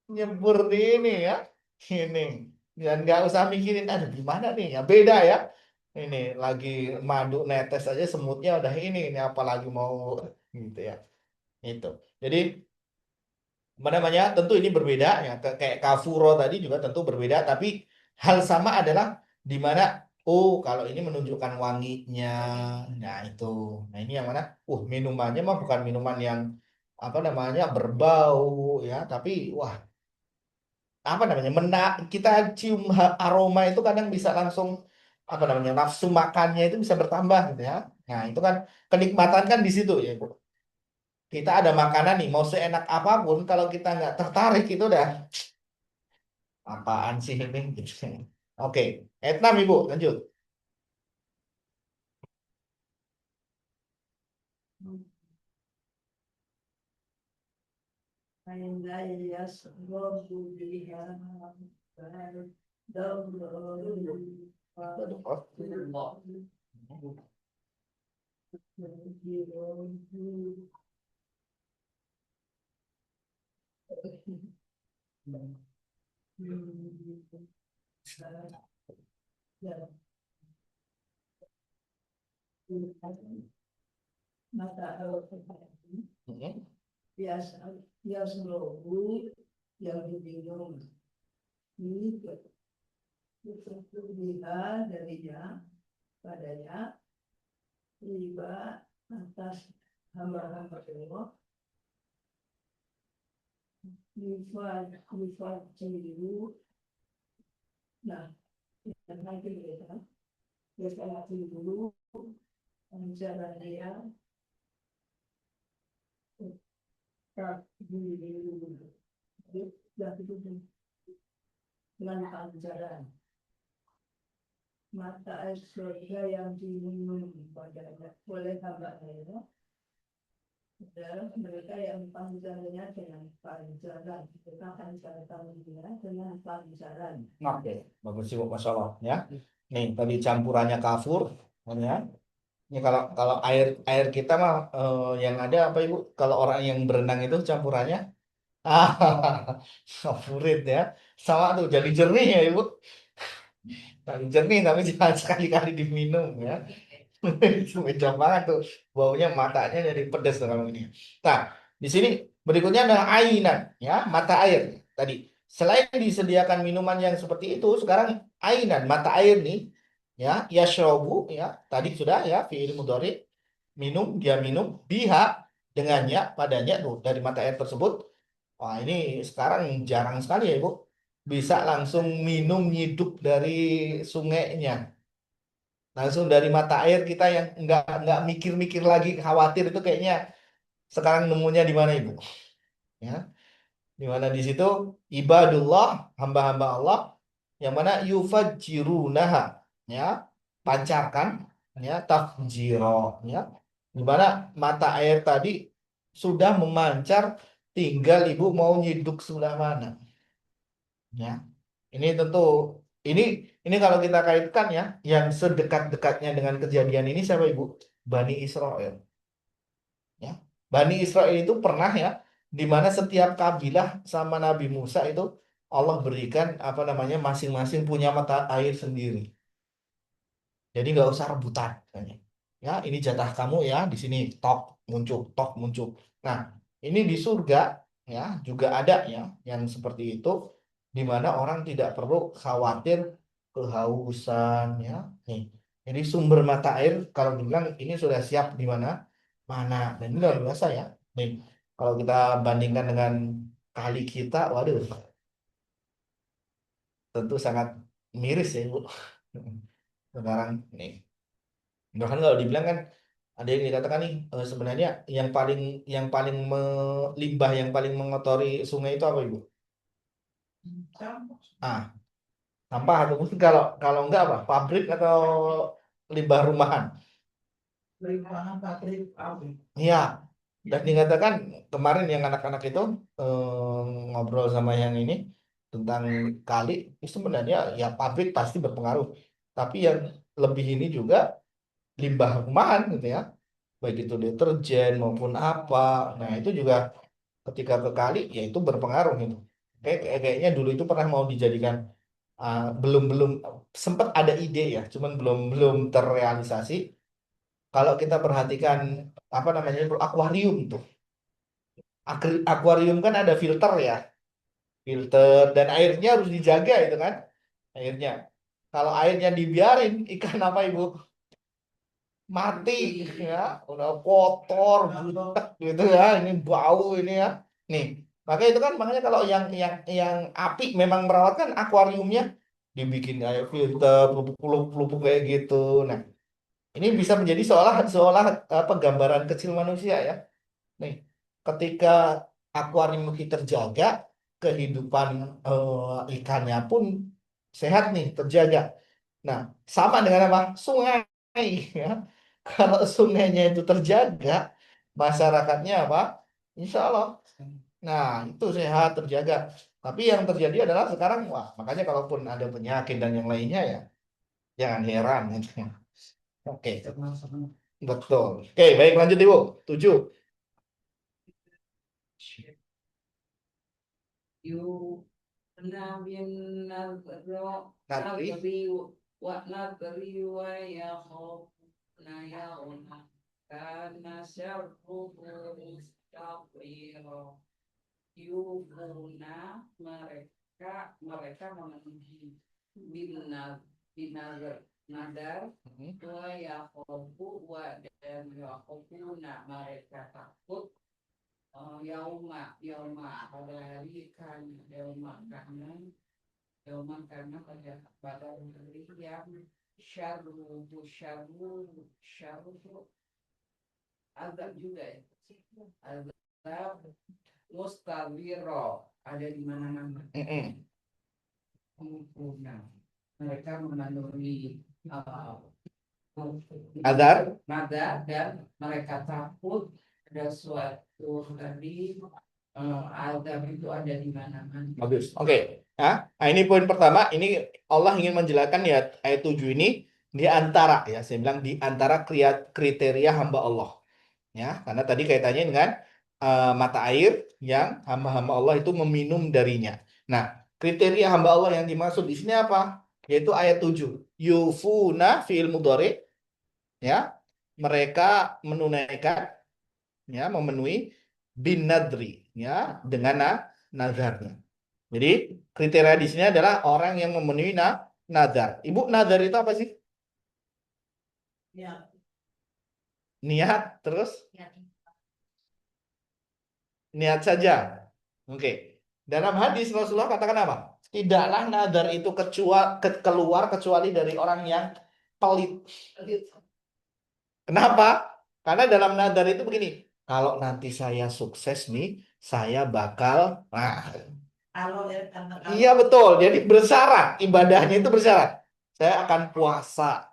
nyebur di ini ya, ini dan nggak usah mikirin aduh gimana nih ya beda ya. Ini lagi madu netes aja semutnya udah ini apalagi mau gitu ya. Itu. Jadi apa namanya? Tentu ini berbeda ya kayak kafuro tadi juga tentu berbeda tapi hal sama adalah di mana oh kalau ini menunjukkan wanginya. Nah, itu. Nah, ini yang mana? Minumannya mah bukan minuman yang apa namanya berbau ya, tapi wah apa namanya? Kita cium aroma itu kadang bisa langsung apa namanya? Nafsu makannya itu bisa bertambah gitu ya. Nah, itu kan kenikmatan kan di situ ya, Bu. Kita ada makanan nih, mau seenak apapun, kalau kita nggak tertarik itu udah apaan sih ini? Gitu. Oke, Etnam Ibu, lanjut. Ainda yasrobu biha mata Mm-mm. yasrobu yang diminum ini biha darinya padanya riba atas hamba-hamba Allah Nifat ciru. Nah, yang lagi mereka Nifat ciru Anjara dia Tak dulu Dan itu dengan anjaran mata air surga yang diminum padanya oleh hamba Allah adalah mereka yang panjangnya dengan panjaran kita panjangkan dia dengan panjaran. Oke, bagus Ibu, Masya Allah ya. Nih, tadi campurannya kafur ya. Ini kalau kalau air air kita mah yang ada apa Ibu? Kalau orang yang berenang itu campurannya favorit ya. Sama tuh jadi jernih ya Ibu. Tapi jernih tapi jangan sekali-kali diminum ya. Itu beda banget tuh. Baunya matanya jadi pedas tuh kalau ini. Nah, di sini berikutnya adalah ainan ya, mata air. Tadi selain disediakan minuman yang seperti itu, sekarang ainan, mata air nih ya, yashrobu ya. Tadi sudah ya fi'il mudhari minum dia minum biha dengannya padanya tuh dari mata air tersebut. Wah, ini sekarang jarang sekali ya, Ibu. Bisa langsung minum nyiduk dari sungainya. Langsung dari mata air kita yang nggak mikir-mikir lagi khawatir itu kayaknya sekarang nemunya di mana Ibu? Ya, di mana di situ ibadullah hamba-hamba Allah yang mana yufajirunaha ya pancarkan ya tafjiro ya di mana mata air tadi sudah memancar tinggal Ibu mau nyiduk sebelah mana ya. Ini tentu ini ini kalau kita kaitkan ya, yang sedekat-dekatnya dengan kejadian ini siapa Ibu? Bani Israel. Ya, Bani Israel itu pernah ya, di mana setiap kabilah sama Nabi Musa itu Allah berikan apa namanya masing-masing punya mata air sendiri. Jadi nggak usah rebutan, katanya. Ya, ini jatah kamu ya di sini tok muncul, tok muncul. Nah, ini di surga ya juga ada ya yang seperti itu di mana orang tidak perlu khawatir kehausan ya. Nih, jadi sumber mata air kalau dibilang ini sudah siap di mana mana dan ini luar biasa ya. Nih, kalau kita bandingkan dengan kali kita, waduh, tentu sangat miris ya, Bu. Sekarang nih. Bahkan kalau dibilang kan Ada yang dikatakan nih sebenarnya limbah yang paling mengotori sungai itu apa Ibu? Ah, sampah atau mungkin kalau kalau enggak apa? Pabrik atau limbah rumahan? Limpahan pabrik pabrik. Iya. Dan dikatakan kemarin yang anak-anak itu ngobrol sama yang ini tentang kali, itu sebenarnya ya pabrik pasti berpengaruh. Tapi yang lebih ini juga limbah rumahan gitu ya, baik itu deterjen maupun apa. Nah itu juga ketika ke kali ya itu berpengaruh itu. Kayaknya dulu itu pernah mau dijadikan belum belum sempat ada ide ya, cuman belum belum terrealisasi. Kalau kita perhatikan apa namanya itu akuarium tuh. Akuarium kan ada filter ya, filter dan airnya harus dijaga itu kan, airnya. Kalau airnya dibiarin ikan apa Ibu? Mati ya, udah kotor, butek gitu ya, ini bau ini ya. Nih, makanya kalau yang api memang merawat kan akuariumnya dibikin air filter, pelupuk-pelupuk kayak gitu. Nah, ini bisa menjadi seolah seolah apa gambaran kecil manusia ya. Nih, ketika akuarium kita terjaga, kehidupan ikannya pun sehat nih, terjaga. Nah, sama dengan apa? Sungai ya. Kalau sungainya itu terjaga, masyarakatnya apa? Insya Allah. Nah, itu sehat, terjaga. Tapi yang terjadi adalah sekarang, wah, makanya kalaupun ada penyakit dan yang lainnya ya, jangan heran gitu. Oke, betul. Oke, baik lanjut Ibu. 7. You nabin nabro Nadri. nabri wa ya khofna yauna karena syarruhu mustaqiro yufuna mereka memenuhi binar nadar wa ya khofu wa dan ya khofuna mereka takut yauma pada hari kan yauma karena pada hari yang syarru azab juga ya, azab mustawiro ada di mana-mana. Sempurna mereka memenuhi Adar. nada dan mereka takut ada suatu tadi azab itu ada di mana-mana. Bagus. Oke. Nah, ini poin pertama. Ini Allah ingin menjelaskan ya ayat 7 ini di antara ya, saya bilang di antara kriteria hamba Allah. Ya, karena tadi kaitannya dengan mata air yang hamba-hamba Allah itu meminum darinya. Nah, kriteria hamba Allah yang dimaksud di sini apa? Yaitu ayat 7. Yufuna fi'il mudhari ya. Mereka menunaikan ya, memenuhi bin nadri ya dengan nazarnya. Jadi kriteria di sini adalah orang yang memenuhi nazar. Ibu, nazar itu apa sih? Ya, Niat terus Ya, niat saja. Oke. Dalam hadis Rasulullah katakan apa? Tidaklah nazar itu keluar kecuali dari orang yang pelit. Kenapa? Karena dalam nazar itu begini. Kalau nanti saya sukses nih, saya bakal. Nah, kalau ya karena iya betul. Jadi bersyarat, ibadahnya itu bersyarat. Saya akan puasa.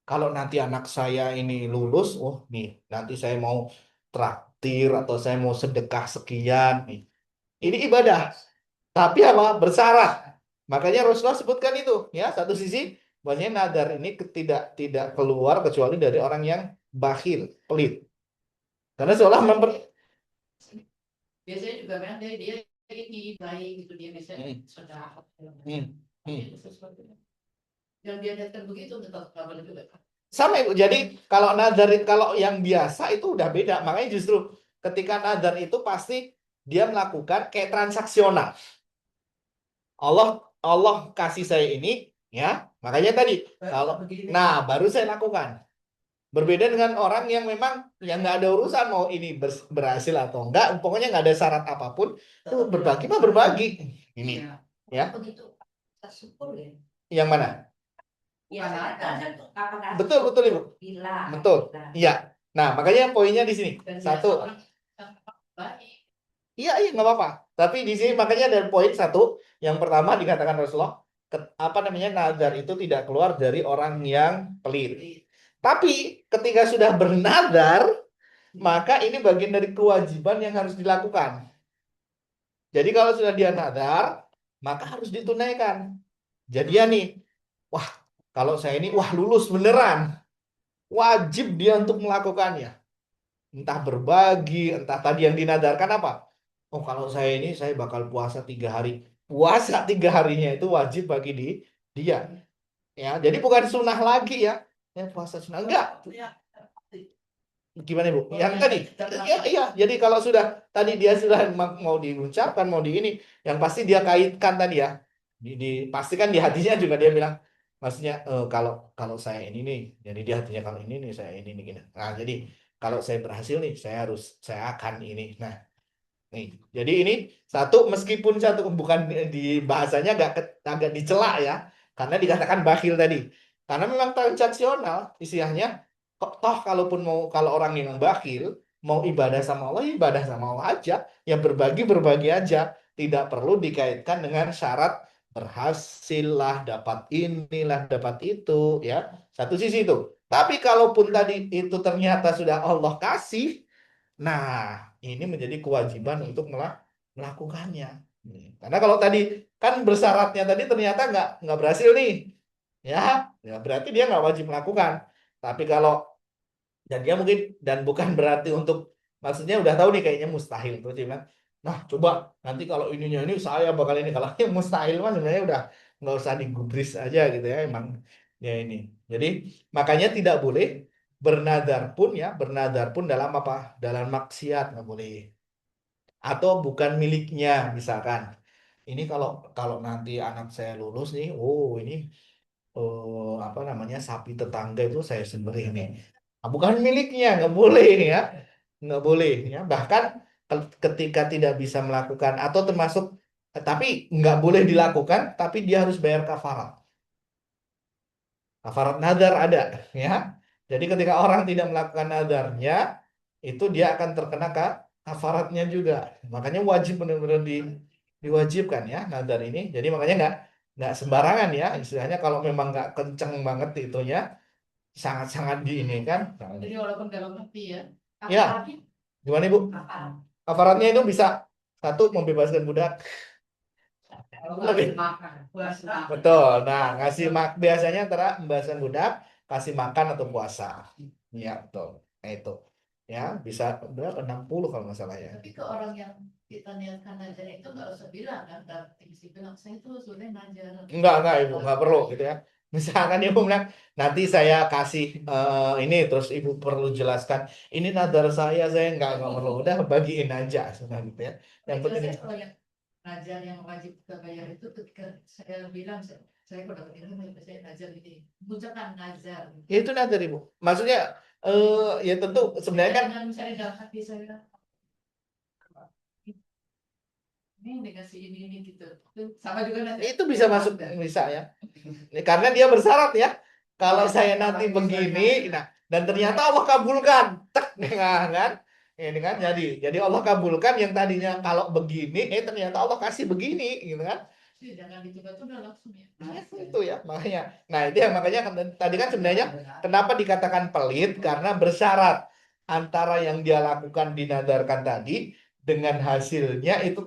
Kalau nanti anak saya ini lulus, oh nih, nanti saya mau traktir atau saya mau sedekah sekian nih. Ini ibadah, tapi apa? Bersyarat. Makanya Rasulullah sebutkan itu, ya. Satu sisi, bahwasanya nadar ini tidak tidak keluar kecuali dari orang yang bakhil, pelit. Karena seolah biasanya juga memang dia ini baik gitu, dia biasanya sudah Hmm. yang dia lihatkan begitu tetap kabar juga. Sama Ibu. Jadi kalau yang biasa itu udah beda. Makanya justru ketika nadar itu pasti dia melakukan kayak transaksional. Allah Allah kasih saya ini ya. Makanya tadi kalau baru saya lakukan. Berbeda dengan orang yang memang yang nggak ada urusan mau ini berhasil atau enggak, pokoknya nggak ada syarat apapun. Tuh berbagi mah berbagi. Ini ya. Begitu syukur ya. Yang mana? Ya, kan apakah Betul Ibu. bila Betul. Iya. Nah, makanya poinnya di sini. Dan dia Satu, seorang yang baik. iya, nggak apa-apa. Tapi di sini makanya ada poin satu. Yang pertama dikatakan Rasulullah, apa namanya, nazar itu tidak keluar dari orang yang pelit. Tapi ketika sudah bernazar, maka ini bagian dari kewajiban yang harus dilakukan. Jadi kalau sudah dia nazar, maka harus ditunaikan. Jadi ya nih, wah, kalau saya ini, wah, lulus beneran. Wajib dia untuk melakukannya. Entah berbagi, entah tadi yang dinadarkan apa. Oh, kalau saya ini, saya bakal puasa 3 hari. Puasa 3 harinya itu wajib bagi dia. Ya, jadi bukan sunnah lagi ya. Ya, puasa sunnah. Enggak. Gimana, Bu? Yang tadi. Ya, iya. Jadi kalau sudah, tadi dia sudah mau diucapkan, mau di ini, yang pasti dia kaitkan tadi ya. Pastikan di hatinya juga dia bilang, maksudnya kalau kalau saya ini nih, jadi di hatinya kalau ini nih, saya ini nih gini. Nah, jadi kalau saya berhasil nih, saya akan ini. Nah, nih, jadi ini satu, meskipun satu bukan di bahasanya agak dicela ya, karena dikatakan bakhil tadi. Karena memang transaksional istilahnya. Toh kalaupun kalau orang yang bakhil mau ibadah sama Allah, ibadah sama Allah aja, yang berbagi aja, tidak perlu dikaitkan dengan syarat berhasil lah, dapat inilah, dapat itu, ya. Satu sisi itu. Tapi kalaupun tadi itu ternyata sudah Allah kasih, nah, ini menjadi kewajiban untuk melakukannya. Karena kalau tadi kan bersyaratnya tadi ternyata nggak berhasil nih, ya berarti dia nggak wajib melakukan. Tapi kalau dan dia mungkin, dan bukan berarti untuk, maksudnya udah tahu nih kayaknya mustahil terus dia bilang, nah coba nanti kalau ininya ini saya bakal ini, kalau yang mustahil mah sebenarnya udah nggak usah digubris aja gitu ya, emang ya ini. Jadi makanya tidak boleh bernadar pun dalam apa? Dalam maksiat nggak boleh. Atau bukan miliknya misalkan. Ini kalau kalau nanti anak saya lulus nih, oh ini apa namanya, sapi tetangga itu saya sembelih nih. Nah, bukan miliknya, nggak boleh ya, nggak boleh ya. Bahkan ketika tidak bisa melakukan atau termasuk, tapi nggak boleh dilakukan, tapi dia harus bayar kafarat. Kafarat nadar ada, ya. Jadi ketika orang tidak melakukan nadarnya, itu dia akan terkena kafaratnya juga. Makanya wajib benar-benar diwajibkan ya nadar ini. Jadi makanya nggak sembarangan ya istilahnya, kalau memang nggak kenceng banget itunya, sangat-sangat di ini kan. Jadi walaupun dalam hati ya. Ya, Apalagi gimana Ibu? apa? Kafaratnya itu bisa satu, membebaskan budak. Kalau Lebih. nggak makan, puasa. Betul. Nah, ngasih biasanya antara membebaskan budak, kasih makan atau puasa. Ya, betul. Nah, itu. Ya, bisa berapa? 60 kalau nggak salah ya. Tapi ke orang yang kita niatkan najar itu nggak usah bilang kan, tapi bilang saya itu sebenarnya najar. Enggak Ibu, nggak perlu gitu ya. Misalkan Ibu bilang, nanti saya kasih ini, terus Ibu perlu jelaskan, ini nadar saya nggak perlu. Udah bagiin aja, sudah gitu ya. Yang Itu penting, saya kalau yang najar yang wajib kita bayar itu ketika saya bilang saya kalau dapat ilmu saya najar ini, mengucapkan najar. ya itu nadar Ibu. Maksudnya, ya tentu sebenarnya kan, Jangan misalnya dalam hati saya ini dikasih ini gitu. Itu sama juga najar. itu bisa masuk, bisa ya. Karena dia bersyarat ya. Kalau saya nanti begini, nah, dan ternyata Allah kabulkan, tek, nah, kan? Ini kan jadi Allah kabulkan yang tadinya kalau begini, ternyata Allah kasih begini, gitu kan? Jangan ditunda-tunda langsung ya. Nah, itu ya makanya. Nah, itu yang makanya tadi kan sebenarnya kenapa dikatakan pelit, karena bersyarat antara yang dia lakukan dinadarkan tadi dengan hasilnya itu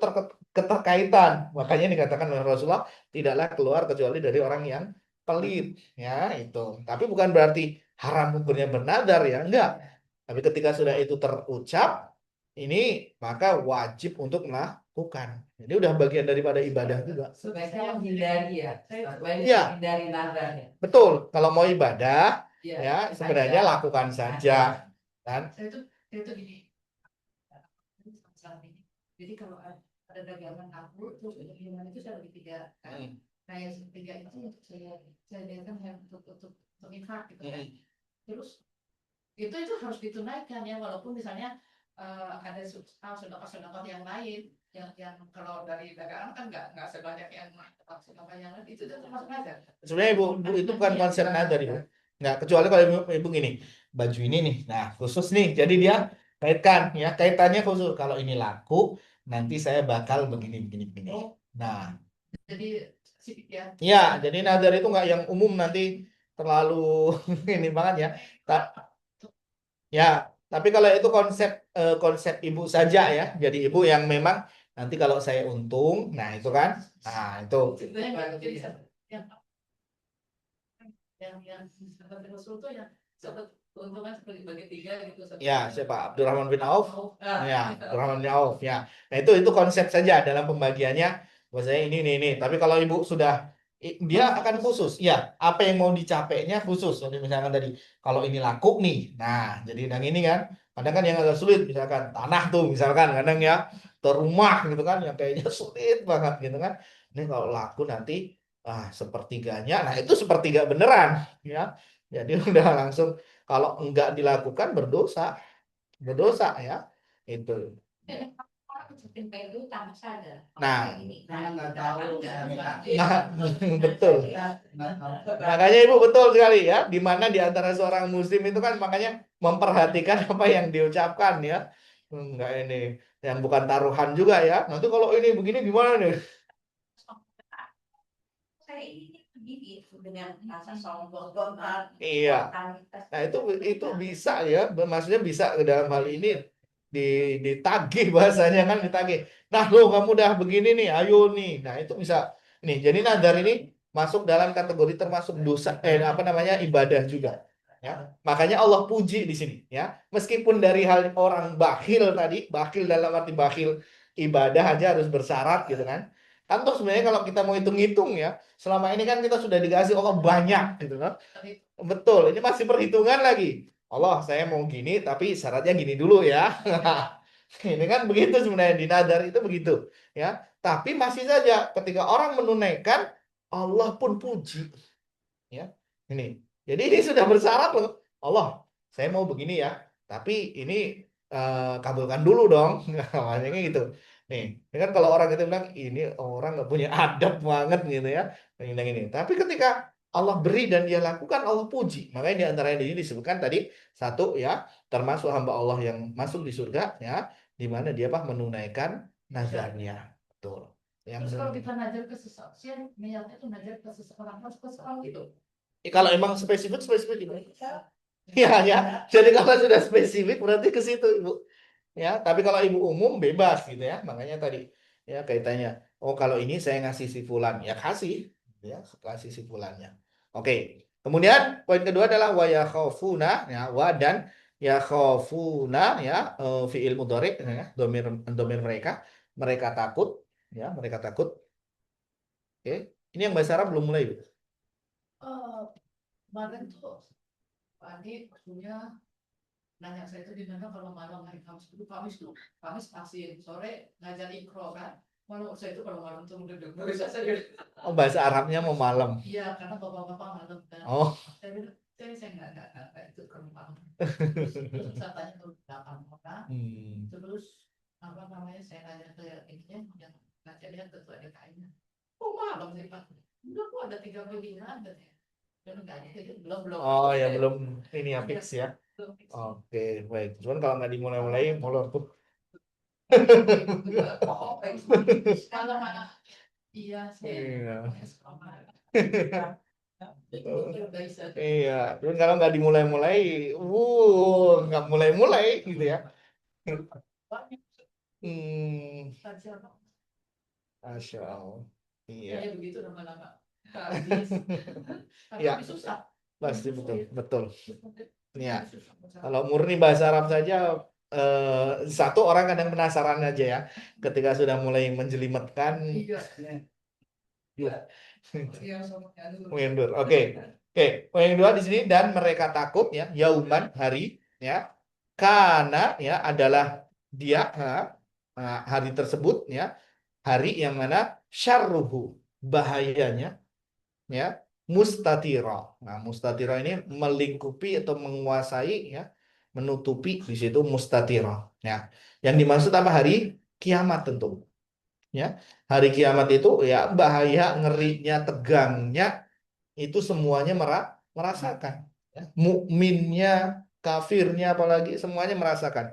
keterkaitan. Makanya dikatakan oleh Rasulullah, tidaklah keluar kecuali dari orang yang pelit, ya itu. Tapi bukan berarti haram hukumnya bernadar ya, enggak. Tapi ketika sudah itu terucap, ini maka wajib untuk melakukan. Jadi udah bagian daripada ibadah juga. Sebaiknya menghindari ya. Sebaiknya Iya. menghindari nazar ya. Betul, kalau mau ibadah Iya, ya sebenarnya saja. lakukan saja kan. Saya itu gini. Jadi kalau ada dagangan aku terus gimana itu saya bagi tiga kan. Nah yang tiga itu untuk saya lihatkan yang untuk infak gitu kan. Terus itu harus ditunaikan ya, walaupun misalnya ada sedekah yang lain yang kalau dari dagangan kan nggak sebanyak yang sedekah yang lain, itu termasuk nazar. Sebenarnya Ibu, itu bukan konsep nazar Ibu. Nggak, kecuali kalau ibu gini, baju ini nih, nah khusus nih, jadi dia kaitkan ya, kaitannya khusus. Kalau ini laku, nanti saya bakal begini, begini, begini. Oh, Nah, jadi spesifik ya. ya, jadi nazar itu nggak yang umum nanti terlalu ini banget ya. Ta- ya, tapi kalau itu konsep ibu saja ya, jadi ibu yang memang nanti kalau saya untung, nah itu kan, nah itu. Itu yang jadi yang yang seperti Rasul tuh yang seperti keuntungan seperti bagi tiga gitu. Ya, siapa? Abdurrahman bin Auf. Ya, Gitu. Abdurrahman bin Auf. Ya, nah itu konsep saja dalam pembagiannya. Buat saya ini. Tapi kalau ibu sudah dia akan khusus. Ya, apa yang mau dicapainya khusus. Jadi misalkan tadi kalau ini laku nih. Nah, jadi yang ini kan kadang kan yang agak sulit misalkan tanah tuh misalkan kadang ya atau rumah gitu kan yang kayaknya sulit banget gitu kan. Ini kalau laku nanti sepertiganya. Nah, itu sepertiga beneran ya. Jadi udah langsung kalau enggak dilakukan berdosa ya. Itu. Sampai itu tanpa sadar. Nah, Karena nggak tahu nah, betul. Makanya Ibu betul sekali ya, di mana di antara seorang muslim itu kan makanya memperhatikan apa yang diucapkan ya. Enggak ini yang bukan taruhan juga ya. Nanti kalau ini begini gimana nih? Saya ini begini dengan rasa sombong Iya. Nah, itu bisa ya, maksudnya bisa ke dalam hal ini ditagih bahasanya kan ditagih. Nah, lo kamu udah begini nih, ayo nih. Nah, itu bisa nih. Jadi nazar ini masuk dalam kategori termasuk dosa apa namanya ibadah juga. Ya. Makanya Allah puji di sini ya. Meskipun dari hal orang bakhil tadi, bakhil dalam arti bakhil ibadah aja harus bersyarat gitu kan. Kan toh sebenarnya kalau kita mau hitung-hitung ya, selama ini kan kita sudah dikasih Allah banyak gitu kan. Betul, ini masih perhitungan lagi. Allah, saya mau gini, tapi syaratnya gini dulu ya. Ini kan begitu sebenarnya di nadar itu begitu, ya. Tapi masih saja ketika orang menunaikan, Allah pun puji, ya. Ini, jadi ini sudah bersyarat loh. Allah, saya mau begini ya, tapi ini kabulkan dulu dong. Makanya gitu. Nih, ini kan kalau orang itu bilang ini orang nggak punya adab banget gitu ya, ini. Tapi ketika Allah beri dan dia lakukan, Allah puji. Makanya di antara yang di sini disebutkan tadi satu ya, termasuk hamba Allah yang masuk di surga ya, di mana dia menunaikan nazarnya. Betul. Yang Terus kalau kita najar ke seseorang, niatnya tuh najar ke seseorang, harus ke seseorang gitu. kalau emang spesifik gitu. Ya, ya. Jadi kalau sudah spesifik berarti ke situ, Ibu. Ya, tapi kalau ibu umum bebas gitu ya. Makanya tadi ya kaitannya. Oh, kalau ini saya ngasih si fulan, ya kasih ya, kasih si fulannya. Oke. Kemudian poin kedua adalah wa yakhafuna ya, wa dan yakhafuna ya, fiil mudhari ya, domir mereka takut ya, mereka takut. Oke. Ini yang bahasa Arab belum mulai, Bu. Kemarin tuh Pak Andi punya nanya saya itu di mana kalau malam hari Kamis asin, sore ngajar ikro kan. Malam saya itu kalau malam tuh udah bisa saya. Oh, bahasa Arabnya mau malam. Iya, karena bapak-bapak malam kan. Oh. Saya bilang, saya nggak itu ke rumah. Terus saya tanya tuh 8 orang. Terus apa namanya saya nanya ke ininya yang ngajar dia ketua DKI-nya. Oh malam sih Pak. Udah kok ada 3 pilihan katanya. Belum. Oh ya belum ini ya fix ya. Belum fix. Oke, baik. Cuman kalau nggak dimulai-mulai molor tuh. Kalau mana? Iya sih. Iya. Iya. Iya, cuman kalau nggak dimulai-mulai, nggak mulai-mulai gitu ya. Masya Allah. Iya. Ya begitu lama-lama. Habis. Ya. Tapi susah. Pasti betul. Ya. Kalau murni bahasa Arab saja satu orang kadang penasaran aja ya. Ketika sudah mulai menjelimetkan. Iya. Mundur. Oke. Poin yang kedua di sini dan mereka takut ya, yauman hari ya. Karena ya adalah dia hari tersebut ya, hari yang mana syarruhu bahayanya ya, mustatira. Nah, mustatira ini melingkupi atau menguasai ya, menutupi di situ mustatira. Ya. Yang dimaksud apa? Hari kiamat tentu. Ya. Hari kiamat itu ya bahaya, ngerinya, tegangnya itu semuanya merasakan. Ya, mukminnya, kafirnya, apalagi semuanya merasakan.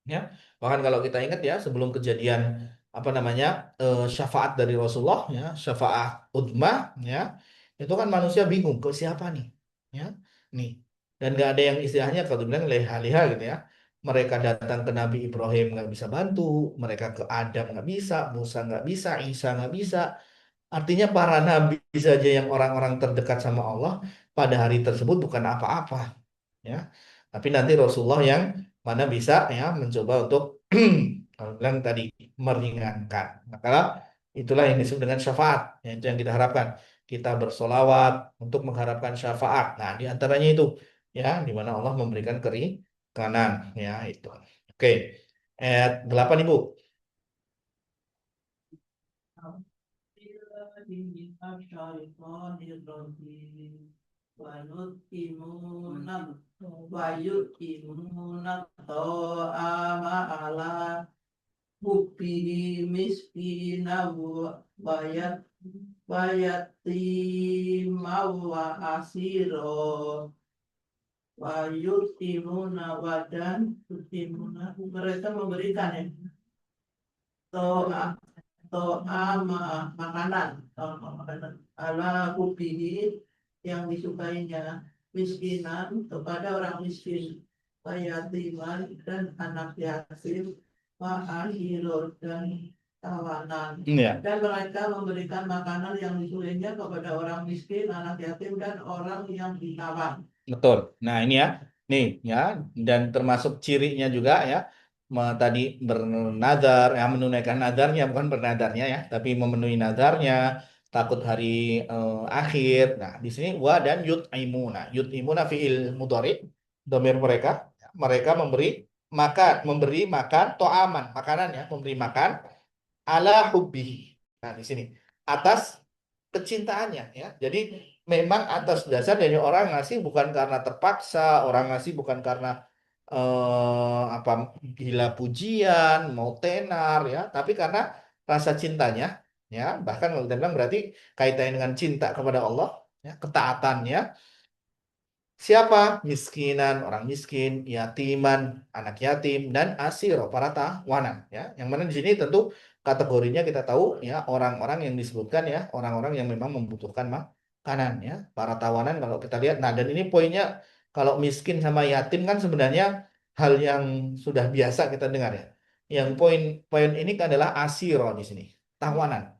Ya, bahkan kalau kita ingat ya sebelum kejadian apa namanya syafaat dari Rasulullah ya, syafaat udma ya, itu kan manusia bingung ke siapa nih, ya, nih, dan nggak ada yang istilahnya kalau dibilang leha-leha gitu ya. Mereka datang ke Nabi Ibrahim nggak bisa bantu, mereka ke Adam nggak bisa, Musa nggak bisa, Isa nggak bisa. Artinya para nabi saja yang orang-orang terdekat sama Allah pada hari tersebut bukan apa-apa ya. Tapi nanti Rasulullah yang mana bisa ya mencoba untuk kalau bilang tadi meringankan. Maka itulah yang disebut dengan syafaat. Ya, itu yang kita harapkan. Kita bersolawat untuk mengharapkan syafaat. Nah, di antaranya itu ya di mana Allah memberikan kanan ya itu. Oke. Ayat 8 Ibu. Bukti miskina bayat bayatima wa asiro wayutimuna wadan yutimuna mereka memberikan ya to'a to'ama makanan makanan ala kubihi yang disukainya miskinan kepada orang miskin yatiman dan anak yatim ma'ahirul dan tawanan Ya. dan mereka memberikan makanan yang disukainya kepada orang miskin, anak yatim dan orang yang ditawan. Betul. Nah, ini ya. Nih, ya. Dan termasuk cirinya juga ya. Tadi bernadar, ya menunaikan nadarnya, bukan bernadarnya ya, tapi memenuhi nadarnya, takut hari akhir. Nah, di sini wa dan yut'imuna. Yut'imuna fi'il mudhari, domir mereka. Mereka memberi makan, to'aman, makanan ya, memberi makan ala hubbi. Nah, di sini atas kecintaannya ya. Jadi memang atas dasar dari orang ngasih bukan karena terpaksa, orang ngasih bukan karena apa gila pujian, mau tenar ya, tapi karena rasa cintanya ya. Bahkan kalau kita bilang berarti kaitannya dengan cinta kepada Allah ya, ketaatannya. Siapa? Miskinan, orang miskin, yatiman, anak yatim, dan asiro, para tawanan. Ya, yang mana di sini tentu kategorinya kita tahu ya orang-orang yang disebutkan ya orang-orang yang memang membutuhkan makanan ya. Para tawanan kalau kita lihat. Nah, dan ini poinnya kalau miskin sama yatim kan sebenarnya hal yang sudah biasa kita dengar ya. Yang poin ini adalah asiro di sini, tawanan.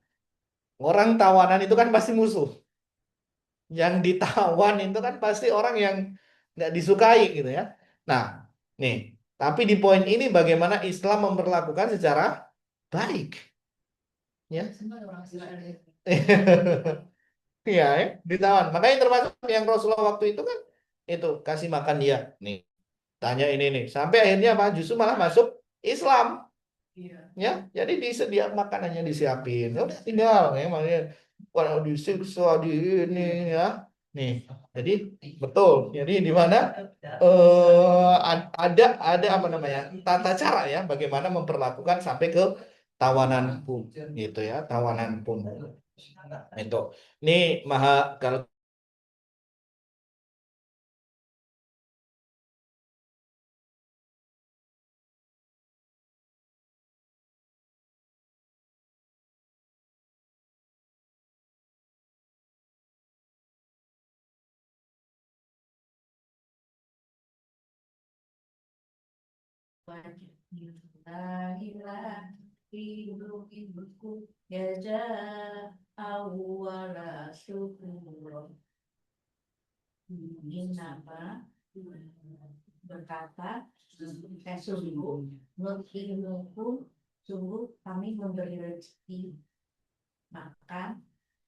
Orang tawanan itu kan pasti musuh. Yang ditawan itu kan pasti orang yang nggak disukai gitu ya. Nah, nih, tapi di poin ini bagaimana Islam memperlakukan secara baik, ya. Semua orang Israel. Iya, ya, ditawan. Makanya termasuk yang Rasulullah waktu itu kan itu kasih makan dia. Nih, tanya ini nih. Sampai akhirnya apa? Justru malah masuk Islam. Iya. Ya, jadi disedia makanannya disiapin. Ya udah tinggal ya makanya kalau disiksa di ini ya. Nih, jadi betul. Jadi di mana ada apa namanya? Tata cara ya bagaimana memperlakukan sampai ke tawanan pun gitu ya, tawanan pun. Itu. Ini maha kalau ibuku jaza awala syukur ini apa berkata sungguh menurutku sungguh kami memberi rezeki makan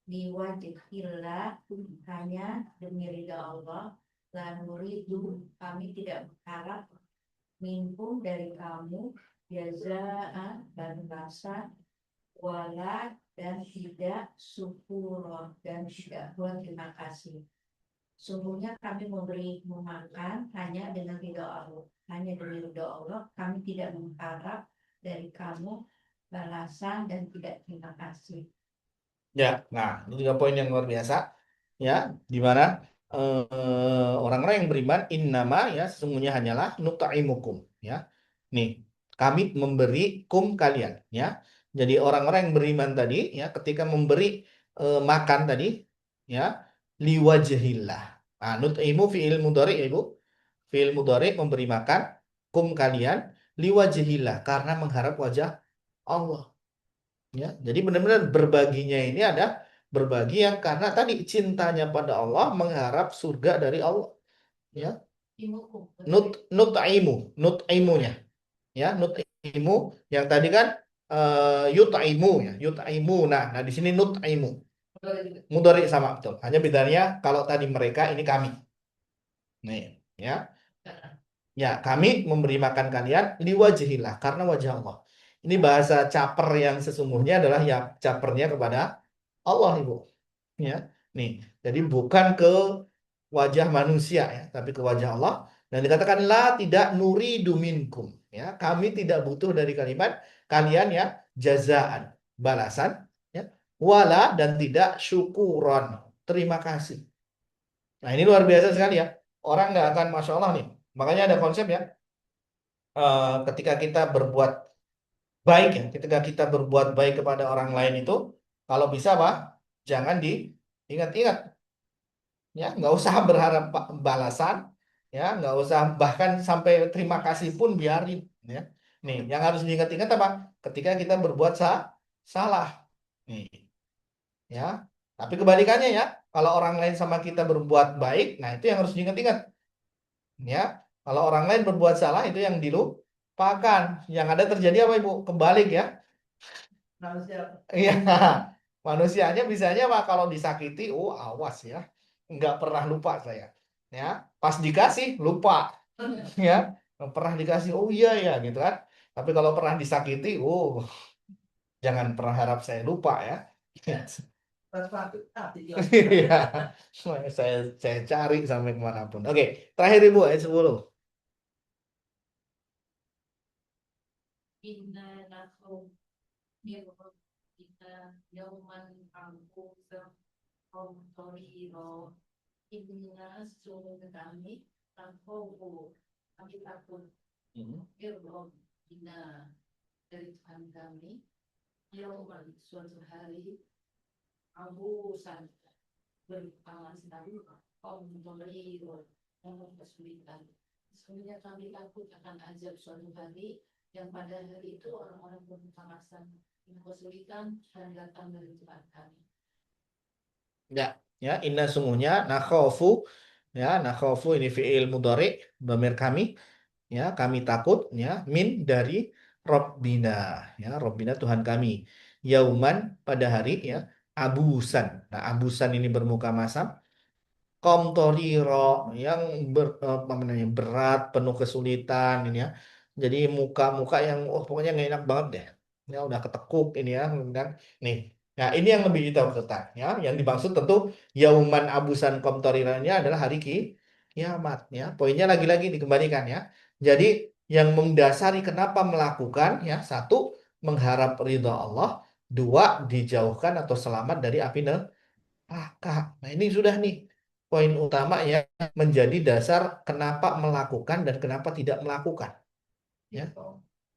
di wajhillah hanya demi ridha Allah dan nuridu kami tidak berharap minkum dari kamu jazaan dan rasa wala dan tidak syukur dan tidak buat terima kasih. Sungguhnya kami memberi memakan hanya dengan ridha Allah, hanya demi ridha Allah. Kami tidak mengharap dari kamu balasan dan tidak terima kasih. ya, nah ini juga poin yang luar biasa ya, di mana orang-orang yang beriman innama ya sesungguhnya hanyalah nut'imukum ya. Nih, kami memberi kum kalian ya. Jadi orang-orang yang beriman tadi ya ketika memberi makan tadi ya liwajhillah. Ah, nut'imu fi'il mudhari ya Ibu. Fi'il mudhari memberi makan kum kalian liwajhillah karena mengharap wajah Allah. Ya, jadi benar-benar berbaginya ini ada berbagi yang karena tadi cintanya pada Allah mengharap surga dari Allah. Ya, Imukum. nutaimu, nutaimunya, ya nutaimu yang tadi kan yutaimu ya, yutaimu. Nah di sini nutaimu, mudhari sama betul. Hanya bedanya kalau tadi mereka ini kami. Nih, ya. Ya, kami memberi makan kalian liwajhillah karena wajah Allah. Ini bahasa caper yang sesungguhnya adalah ya capernya kepada Allah, Ibu. Ya. Nih, jadi bukan ke wajah manusia ya, tapi ke wajah Allah dan dikatakan la tidak nuridu minkum ya. Kami tidak butuh dari kalimat kalian ya jazaan, balasan ya. Wala dan tidak syukuron, terima kasih. Nah, ini luar biasa sekali ya. Orang nggak akan Masya Allah nih. Makanya ada konsep ya, ketika kita berbuat baik ya, ketika kita berbuat baik kepada orang lain itu, kalau bisa Pak, jangan diingat-ingat, ya, nggak usah berharap balasan, ya, nggak usah bahkan sampai terima kasih pun biarin, ya. Nih, yang harus diingat-ingat apa? Ketika kita berbuat salah, nih, ya. Tapi kebalikannya ya, kalau orang lain sama kita berbuat baik, nah itu yang harus diingat-ingat, ya. Kalau orang lain berbuat salah itu yang dilupakan. Yang ada terjadi apa Ibu? Kebalik ya. Manusia. Iya, manusianya bisanya Pak kalau disakiti, oh awas ya, nggak pernah lupa saya. Ya, pas dikasih lupa, ya, pernah dikasih, oh iya ya gitu kan. Tapi kalau pernah disakiti, oh jangan pernah harap saya lupa ya. Iya, saya cari sampai kemanapun. Oke, terakhir Ibu ayat 10. Inna lakum mirroh kita yauman amku komtoriro. Inna sungguh kami takut kami takut mirroh kita dari Tuhan kami yauman suatu hari abusan berpangsa komtoriro yang kesulitan. Sesungguhnya kami takut akan azab suatu hari yang pada hari itu orang-orang berpangsa yang kesulitan dan datang dari Tuhan kami. Ya, inna sungguhnya nakhofu, ya, nakhofu ini fi'il mudhari, dhamir kami, ya, kami takut, ya, min dari Rabbina, ya, Rabbina Tuhan kami, yauman pada hari, ya, abusan. Nah, abusan ini bermuka masam, komtoriro yang apa namanya, berat, penuh kesulitan, ini ya. Jadi muka-muka yang, oh pokoknya nggak enak banget deh. Ya udah ketekuk ini ya, kan. Nih, nah ini yang lebih ditakutan, ya. Yang dimaksud tentu yauman abusan komtorironya adalah hari kiamat, ya. Poinnya lagi-lagi dikembalikan ya. Jadi yang mendasari kenapa melakukan, ya, satu mengharap ridha Allah, dua dijauhkan atau selamat dari api neraka. Nah ini sudah nih poin utama ya menjadi dasar kenapa melakukan dan kenapa tidak melakukan. Ya.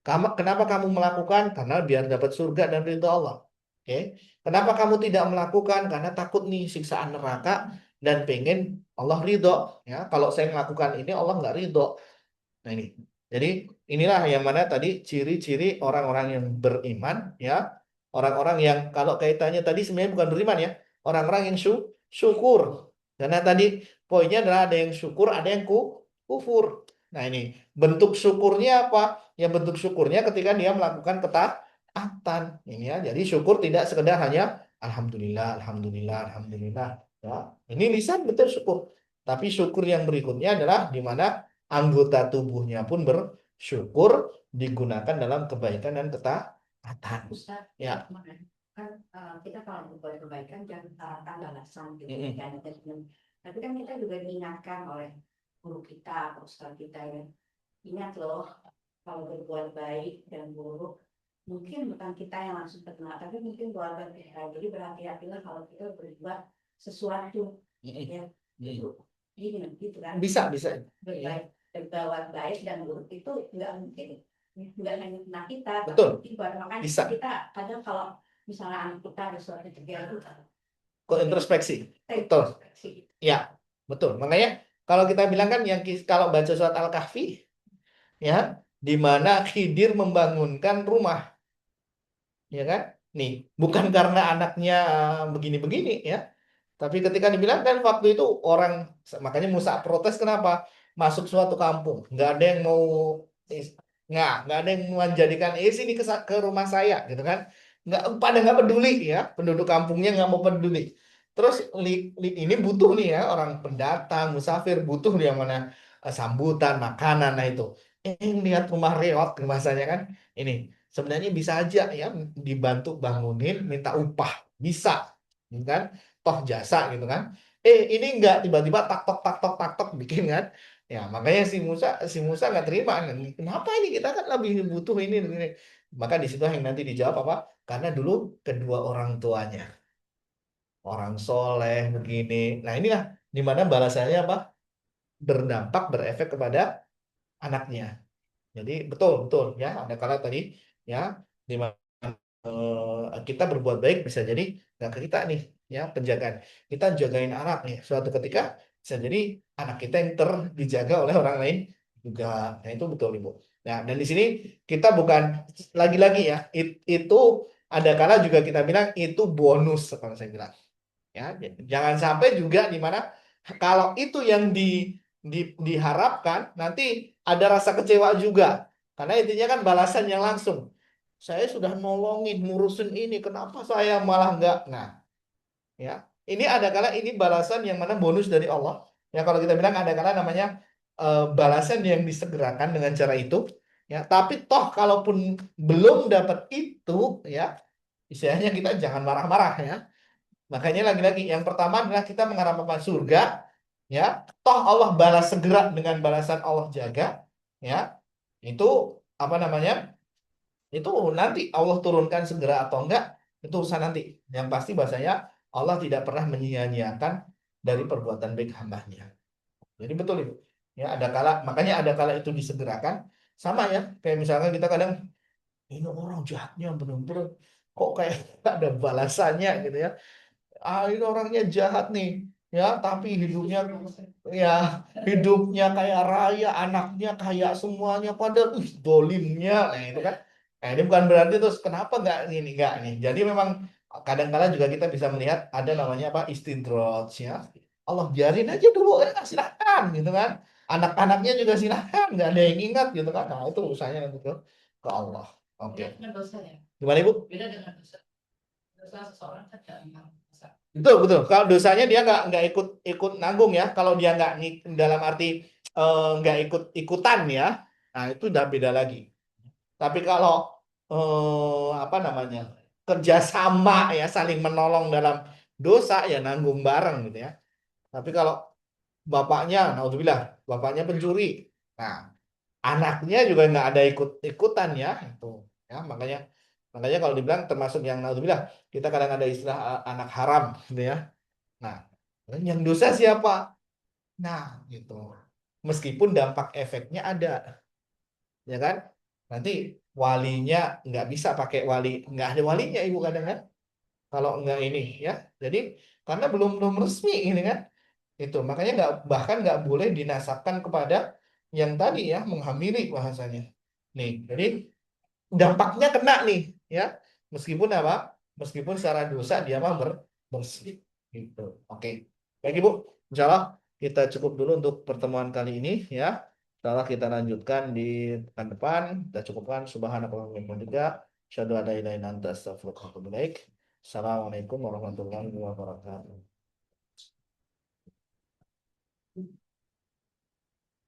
Kenapa kamu melakukan? Karena biar dapat surga dan ridho Allah. Oke. Kenapa kamu tidak melakukan? Karena takut nih siksaan neraka dan pengen Allah ridho. Ya, kalau saya melakukan ini Allah nggak ridho. Nah ini. Jadi inilah yang mana tadi ciri-ciri orang-orang yang beriman, ya. Orang-orang yang kalau kaitannya tadi sebenarnya bukan beriman ya. Orang-orang yang syukur. Karena tadi poinnya adalah ada yang syukur, ada yang kufur. Nah ini bentuk syukurnya apa? Ya bentuk syukurnya ketika dia melakukan ketaatan. Ini ya. Jadi syukur tidak sekedar hanya alhamdulillah, alhamdulillah, alhamdulillah. Ya. Ini lisan betul syukur. Tapi syukur yang berikutnya adalah di mana anggota tubuhnya pun bersyukur digunakan dalam kebaikan dan ketaatan. Ustaz, Ya. kan kita kalau berbuat kebaikan jangan harapkan balasan gitu Mm-mm. kan. Tapi kan kita juga diingatkan oleh guru kita atau ustaz kita ya. Ingat loh, kalau berbuat baik dan buruk mungkin bukan kita yang langsung terkena, tapi mungkin keluarga kita. Jadi berhati-hatilah kalau kita berbuat sesuatu Mm-mm. ya. gitu kan. Bisa. Berbaik, berbuat baik dan buruk itu nggak mungkin, nggak hanya kena kita, Betul. tapi juga makanya Bisa. kita kadang kalau misalnya anak kita ada suatu kejadian Kok introspeksi. Betul. introspeksi. Ya, betul. Makanya kalau kita bilang kan kalau baca surat Al-Kahfi ya, di mana Khidir membangunkan rumah, ya kan? Nih, bukan karena anaknya begini-begini ya, tapi ketika dibilang kan waktu itu orang, makanya Musa protes kenapa? Masuk suatu kampung, nggak ada yang mau, nggak ada yang menjadikan sini ke rumah saya gitu kan? Nggak peduli ya, penduduk kampungnya nggak mau peduli. Terus ini butuh nih ya, orang pendatang, musafir butuh nih yang mana sambutan, makanan, nah itu. Lihat rumah reot bahasanya kan, ini sebenarnya bisa aja ya dibantu bangunin, minta upah, bisa, kan? Toh jasa gitu kan. Ini enggak tiba-tiba tak tok bikin kan. Ya, makanya si Musa nggak terima. Kenapa ini kita kan lebih butuh ini. Maka di situ yang nanti dijawab apa? Karena dulu kedua orang tuanya orang soleh begini. Nah, inilah di mana balasannya apa? Berdampak, berefek kepada anaknya. Jadi betul betul ya, ada kala tadi ya di mana kita berbuat baik bisa jadi nggak ke kita nih ya penjagaan. Kita jagain anak nih suatu ketika bisa jadi anak kita yang dijaga oleh orang lain juga. Nah, itu betul Ibu. Nah, dan di sini kita bukan lagi-lagi ya, itu ada kala juga kita bilang itu bonus kalau saya bilang. Ya, jangan sampai juga di mana kalau itu yang diharapkan nanti ada rasa kecewa juga. Karena intinya kan balasan yang langsung. Saya sudah nolongin, ngurusin ini, kenapa saya malah enggak? Nah, ya. Ini ada kala ini balasan yang mana bonus dari Allah. Ya, kalau kita bilang ada kala namanya balasan yang disegerakan dengan cara itu. Ya, tapi toh kalaupun belum dapat itu, ya, istilahnya kita jangan marah-marah ya. Makanya lagi-lagi yang pertama adalah kita mengharapkan surga, ya. Toh Allah balas segera dengan balasan Allah jaga, ya. Itu apa namanya? Itu nanti Allah turunkan segera atau enggak, itu urusan nanti. Yang pasti bahasanya Allah tidak pernah menyia-nyiakan dari perbuatan baik hambanya. Jadi betul itu. Ya, ada kala, makanya ada kala itu disegerakan. Sama ya, kayak misalkan kita kadang ini orang jahatnya benar-benar kok kayak ada balasannya gitu ya. Ini orangnya jahat nih ya, tapi ya hidupnya kayak raya, anaknya kayak semuanya pada dolimnya, nah itu kan. Nah, ini bukan berarti terus kenapa nggak nih. Jadi memang kadang-kala juga kita bisa melihat ada namanya apa istidraj ya. Allah biarin aja dulu ya, silahkan gitu kan. Anak-anaknya juga silahkan, nggak ada yang ingat gitu kan. Nah, itu usahanya nanti ke Allah. Oke. Beda dengan dosa ya. Gimana Ibu? Beda dengan dosa. Dosa seseorang kan tidak menang dosa. Betul betul. Kalau dosanya dia nggak ikut ikut nanggung ya. Kalau dia nggak dalam arti nggak ikut ikutan ya, nah itu udah beda lagi. Tapi kalau apa namanya kerjasama ya saling menolong dalam dosa ya nanggung bareng gitu ya. Tapi kalau bapaknya, naudzubillah, bapaknya pencuri, nah anaknya juga nggak ada ikut-ikutan ya itu ya makanya makanya kalau dibilang termasuk yang naudzubillah kita kadang ada istilah anak haram gitu ya. Nah, yang dosa siapa? Nah, gitu. Meskipun dampak efeknya ada, ya kan? Nanti walinya nggak bisa pakai wali, nggak ada walinya ibu kadang kan? Kalau nggak ini, ya. Jadi karena belum belum resmi ini kan? Itu makanya bahkan nggak boleh dinasabkan kepada yang tadi ya menghamili bahasanya. Nih, jadi dampaknya kena nih, ya. Meskipun apa? Meskipun secara dosa dia mah bersih. Gitu. Oke. Baik Ibu, insya Allah kita cukup dulu untuk pertemuan kali ini ya. Insya Allah kita lanjutkan di pekan depan. Kita cukupkan subhanakallahumma wa bihamdika asyhadu an la ilaha illa anta astaghfiruka wa atubu ilaik. Assalamualaikum warahmatullahi wabarakatuh.